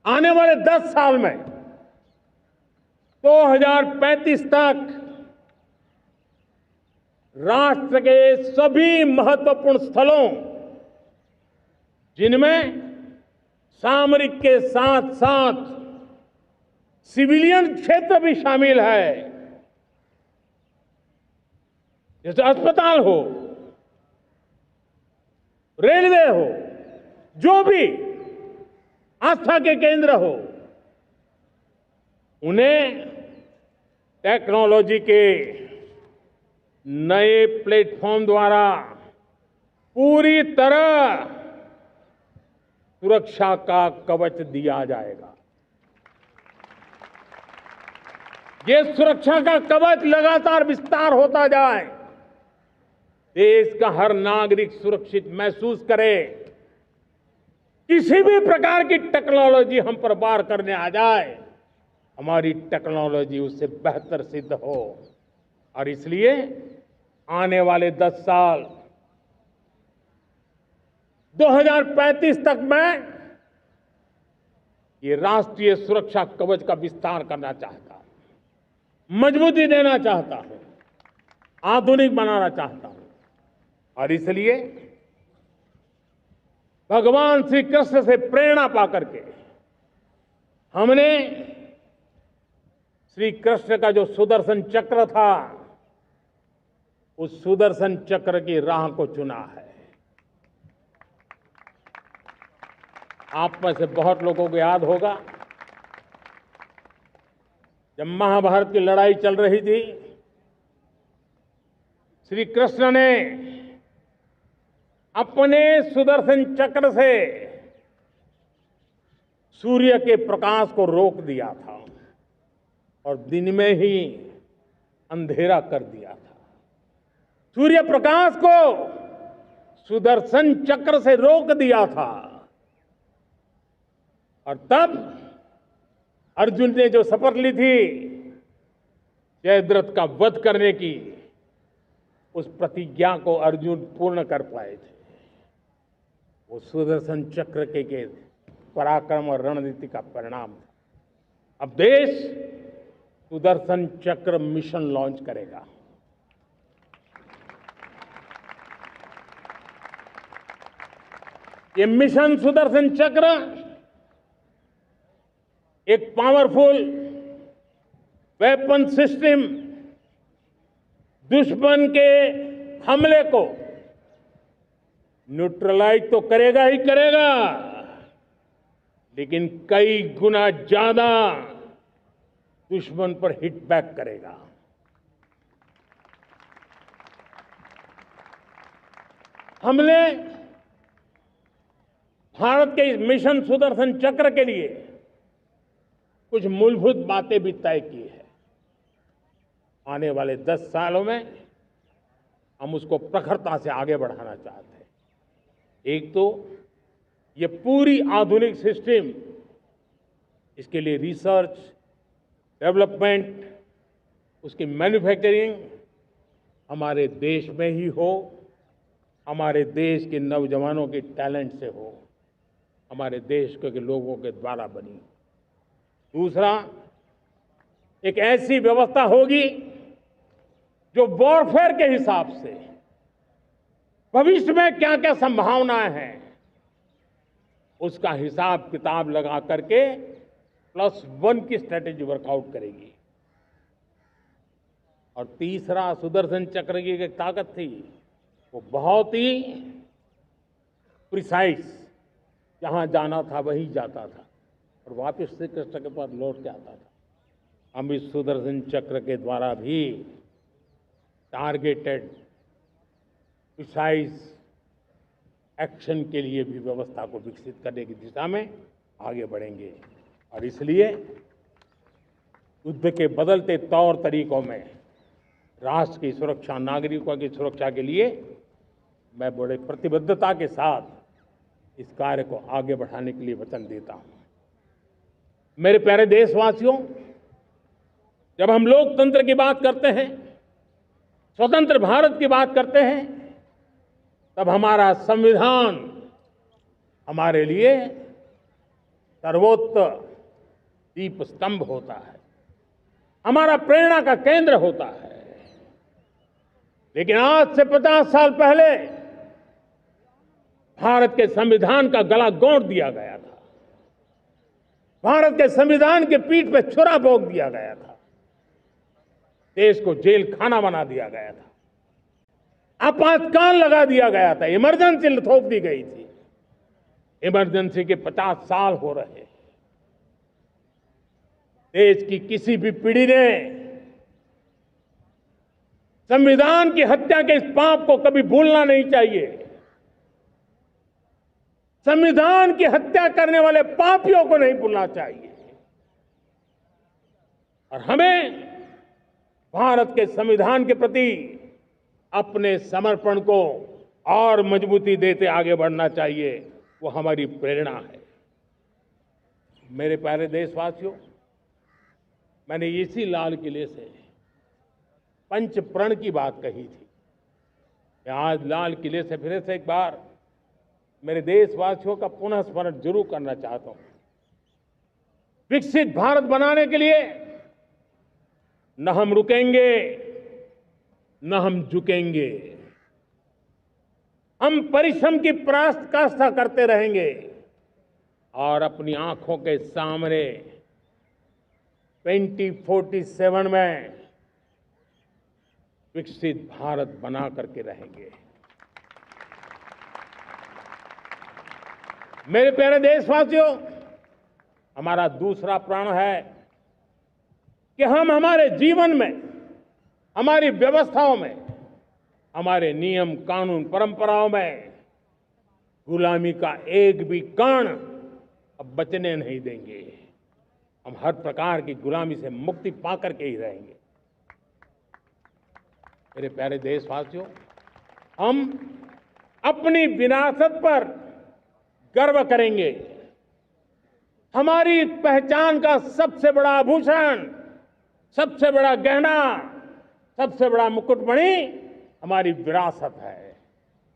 आने वाले 10 साल में 2035 तक राष्ट्र के सभी महत्वपूर्ण स्थलों, जिनमें सामरिक के साथ साथ सिविलियन क्षेत्र भी शामिल है, जैसे अस्पताल हो, रेलवे हो, जो भी आस्था के केंद्र हो, उन्हें टेक्नोलॉजी के नए प्लेटफॉर्म द्वारा पूरी तरह सुरक्षा का कवच दिया जाएगा। ये सुरक्षा का कवच लगातार विस्तार होता जाए, देश का हर नागरिक सुरक्षित महसूस करे। किसी भी प्रकार की टेक्नोलॉजी हम पर वार करने आ जाए, हमारी टेक्नोलॉजी उससे बेहतर सिद्ध हो। और इसलिए आने वाले 10 साल 2035 तक मैं ये राष्ट्रीय सुरक्षा कवच का विस्तार करना चाहता हूं, मजबूती देना चाहता हूं, आधुनिक बनाना चाहता हूं। और इसलिए भगवान श्री कृष्ण से प्रेरणा पाकर के हमने श्री कृष्ण का जो सुदर्शन चक्र था, उस सुदर्शन चक्र की राह को चुना है। आप में से बहुत लोगों को याद होगा, जब महाभारत की लड़ाई चल रही थी, श्री कृष्ण ने अपने सुदर्शन चक्र से सूर्य के प्रकाश को रोक दिया था और दिन में ही अंधेरा कर दिया था। सूर्य प्रकाश को सुदर्शन चक्र से रोक दिया था। और तब अर्जुन ने जो शपथ ली थी जयद्रथ का वध करने की, उस प्रतिज्ञा को अर्जुन पूर्ण कर पाए थे। वो सुदर्शन चक्र के पराक्रम और रणनीति का परिणाम था। अब देश सुदर्शन चक्र मिशन लॉन्च करेगा। ये मिशन सुदर्शन चक्र एक पावरफुल वेपन सिस्टम दुश्मन के हमले को न्यूट्रलाइज तो करेगा ही करेगा, लेकिन कई गुना ज्यादा दुश्मन पर हिट बैक करेगा। हमने भारत के इस मिशन सुदर्शन चक्र के लिए कुछ मूलभूत बातें भी तय की है। आने वाले 10 सालों में हम उसको प्रखरता से आगे बढ़ाना चाहते हैं। एक तो ये पूरी आधुनिक सिस्टम, इसके लिए रिसर्च, डेवलपमेंट, उसकी मैन्युफैक्चरिंग हमारे देश में ही हो, हमारे देश के नौजवानों के टैलेंट से हो, हमारे देश के लोगों के द्वारा बनी। दूसरा, एक ऐसी व्यवस्था होगी जो वॉरफेयर के हिसाब से भविष्य में क्या क्या संभावनाएं हैं उसका हिसाब किताब लगा करके +1 की स्ट्रेटेजी वर्कआउट करेगी। और तीसरा, सुदर्शन चक्र की एक ताकत थी, वो बहुत ही प्रिसाइज, जहां जाना था वहीं जाता था और वापस श्री कृष्ण के पास लौट के आता था। हम इस सुदर्शन चक्र के द्वारा भी टारगेटेड प्रिसाइज एक्शन के लिए भी व्यवस्था को विकसित करने की दिशा में आगे बढ़ेंगे। और इसलिए युद्ध के बदलते तौर तरीकों में राष्ट्र की सुरक्षा, नागरिकों की सुरक्षा के लिए मैं बड़े प्रतिबद्धता के साथ इस कार्य को आगे बढ़ाने के लिए वचन देता हूं। मेरे प्यारे देशवासियों, जब हम लोकतंत्र की बात करते हैं, स्वतंत्र भारत की बात करते हैं, तब हमारा संविधान हमारे लिए सर्वोच्च दीप स्तंभ होता है, हमारा प्रेरणा का केंद्र होता है। लेकिन आज से 50 साल पहले भारत के संविधान का गला घोंट दिया गया था, भारत के संविधान के पीठ पे छुरा भोंक दिया गया था, देश को जेल खाना बना दिया गया था, आपातकाल लगा दिया गया था, इमरजेंसी थोप दी गई थी। इमरजेंसी के 50 साल हो रहे। देश की किसी भी पीढ़ी ने संविधान की हत्या के इस पाप को कभी भूलना नहीं चाहिए। संविधान की हत्या करने वाले पापियों को नहीं भूलना चाहिए। और हमें भारत के संविधान के प्रति अपने समर्पण को और मजबूती देते आगे बढ़ना चाहिए। वो हमारी प्रेरणा है। मेरे प्यारे देशवासियों, मैंने इसी लाल किले से पंच प्रण की बात कही थी। मैं आज लाल किले से फिर से एक बार मेरे देशवासियों का पुनः स्मरण जरूर करना चाहता हूं। विकसित भारत बनाने के लिए न हम रुकेंगे, न हम झुकेंगे। हम परिश्रम की पराकाष्ठा करते रहेंगे और अपनी आंखों के सामने 2047 में विकसित भारत बना करके रहेंगे। मेरे प्यारे देशवासियों, हमारा दूसरा प्रण है कि हम हमारे जीवन में, हमारी व्यवस्थाओं में, हमारे नियम कानून परंपराओं में गुलामी का एक भी कण अब बचने नहीं देंगे। हम हर प्रकार की गुलामी से मुक्ति पाकर के ही रहेंगे। मेरे प्यारे देशवासियों, हम अपनी विरासत पर गर्व करेंगे। हमारी पहचान का सबसे बड़ा आभूषण, सबसे बड़ा गहना, सबसे बड़ा मुकुटमणि हमारी विरासत है।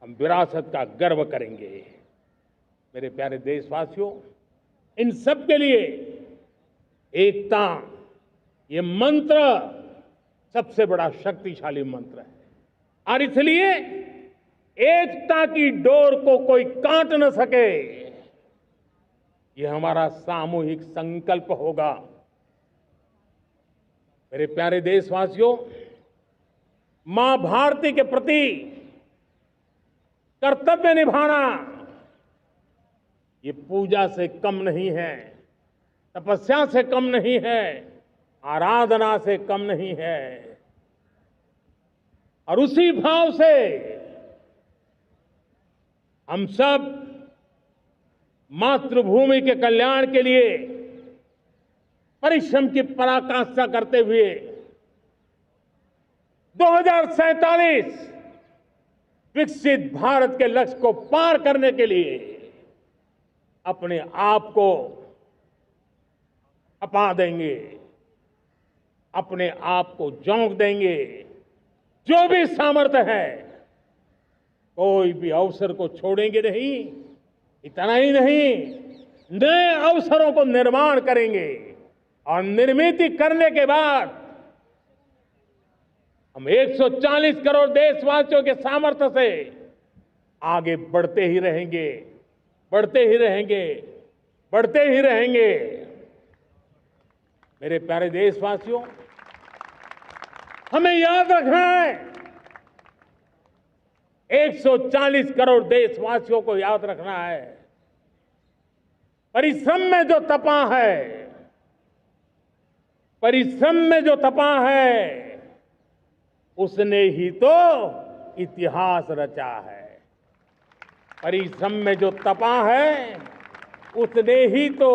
हम विरासत का गर्व करेंगे। मेरे प्यारे देशवासियों, इन सब के लिए एकता, ये मंत्र सबसे बड़ा शक्तिशाली मंत्र है और इसलिए एकता की डोर को कोई काट न सके, ये हमारा सामूहिक संकल्प होगा। मेरे प्यारे देशवासियों, मां भारती के प्रति कर्तव्य निभाना ये पूजा से कम नहीं है, तपस्या से कम नहीं है, आराधना से कम नहीं है। और उसी भाव से हम सब मातृभूमि के कल्याण के लिए परिश्रम की पराकाष्ठा करते हुए 2047 विकसित भारत के लक्ष्य को पार करने के लिए अपने आप को खपा देंगे, अपने आप को झोंक देंगे। जो भी सामर्थ्य है, कोई भी अवसर को छोड़ेंगे नहीं। इतना ही नहीं, नए अवसरों को निर्माण करेंगे और निर्मित करने के बाद हम 140 करोड़ देशवासियों के सामर्थ्य से आगे बढ़ते ही रहेंगे, बढ़ते ही रहेंगे, बढ़ते ही रहेंगे। मेरे प्यारे देशवासियों, हमें याद रखना है, 140 करोड़ देशवासियों को याद रखना है, परिश्रम में जो तपा है, परिश्रम में जो तपा है, उसने ही तो इतिहास रचा है। परिश्रम में जो तपा है, उसने ही तो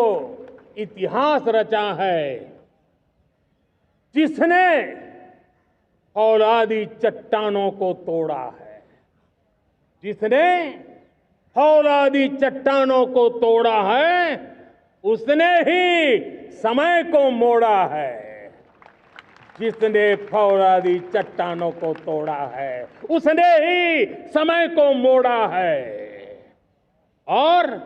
इतिहास रचा है। जिसने फौलादी चट्टानों को तोड़ा है, जिसने फौलादी चट्टानों को तोड़ा है, उसने ही समय को मोड़ा है। जिसने फौलादी चट्टानों को तोड़ा है, उसने ही समय को मोड़ा है। और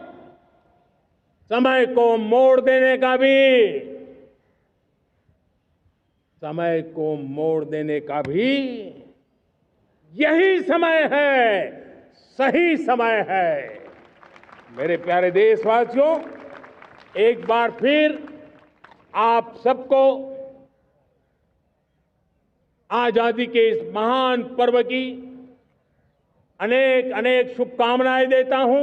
समय को मोड़ देने का भी, समय को मोड़ देने का भी यही समय है, सही समय है। मेरे प्यारे देशवासियों, एक बार फिर आप सबको आजादी के इस महान पर्व की अनेक अनेक शुभकामनाएं देता हूं,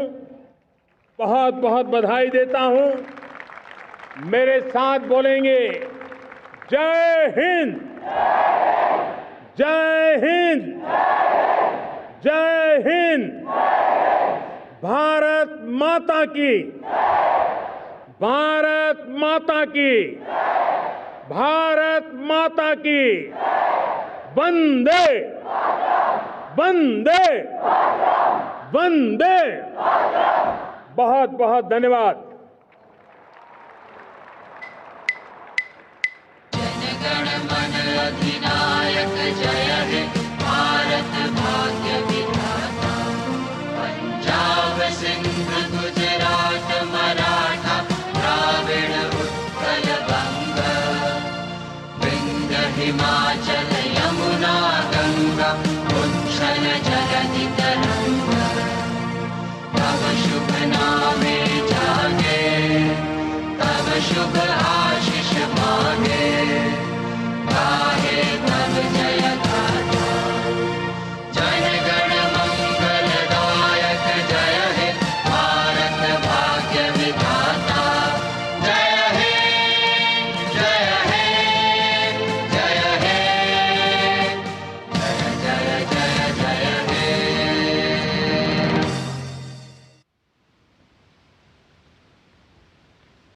बहुत बहुत बधाई देता हूं। मेरे साथ बोलेंगे, जय हिंद, जय हिंद, जय हिंद। भारत माता की, भारत माता की, भारत माता की। वंदे, वंदे, वंदे। बहुत बहुत धन्यवाद। जनगण मन अधिनायक जय हे।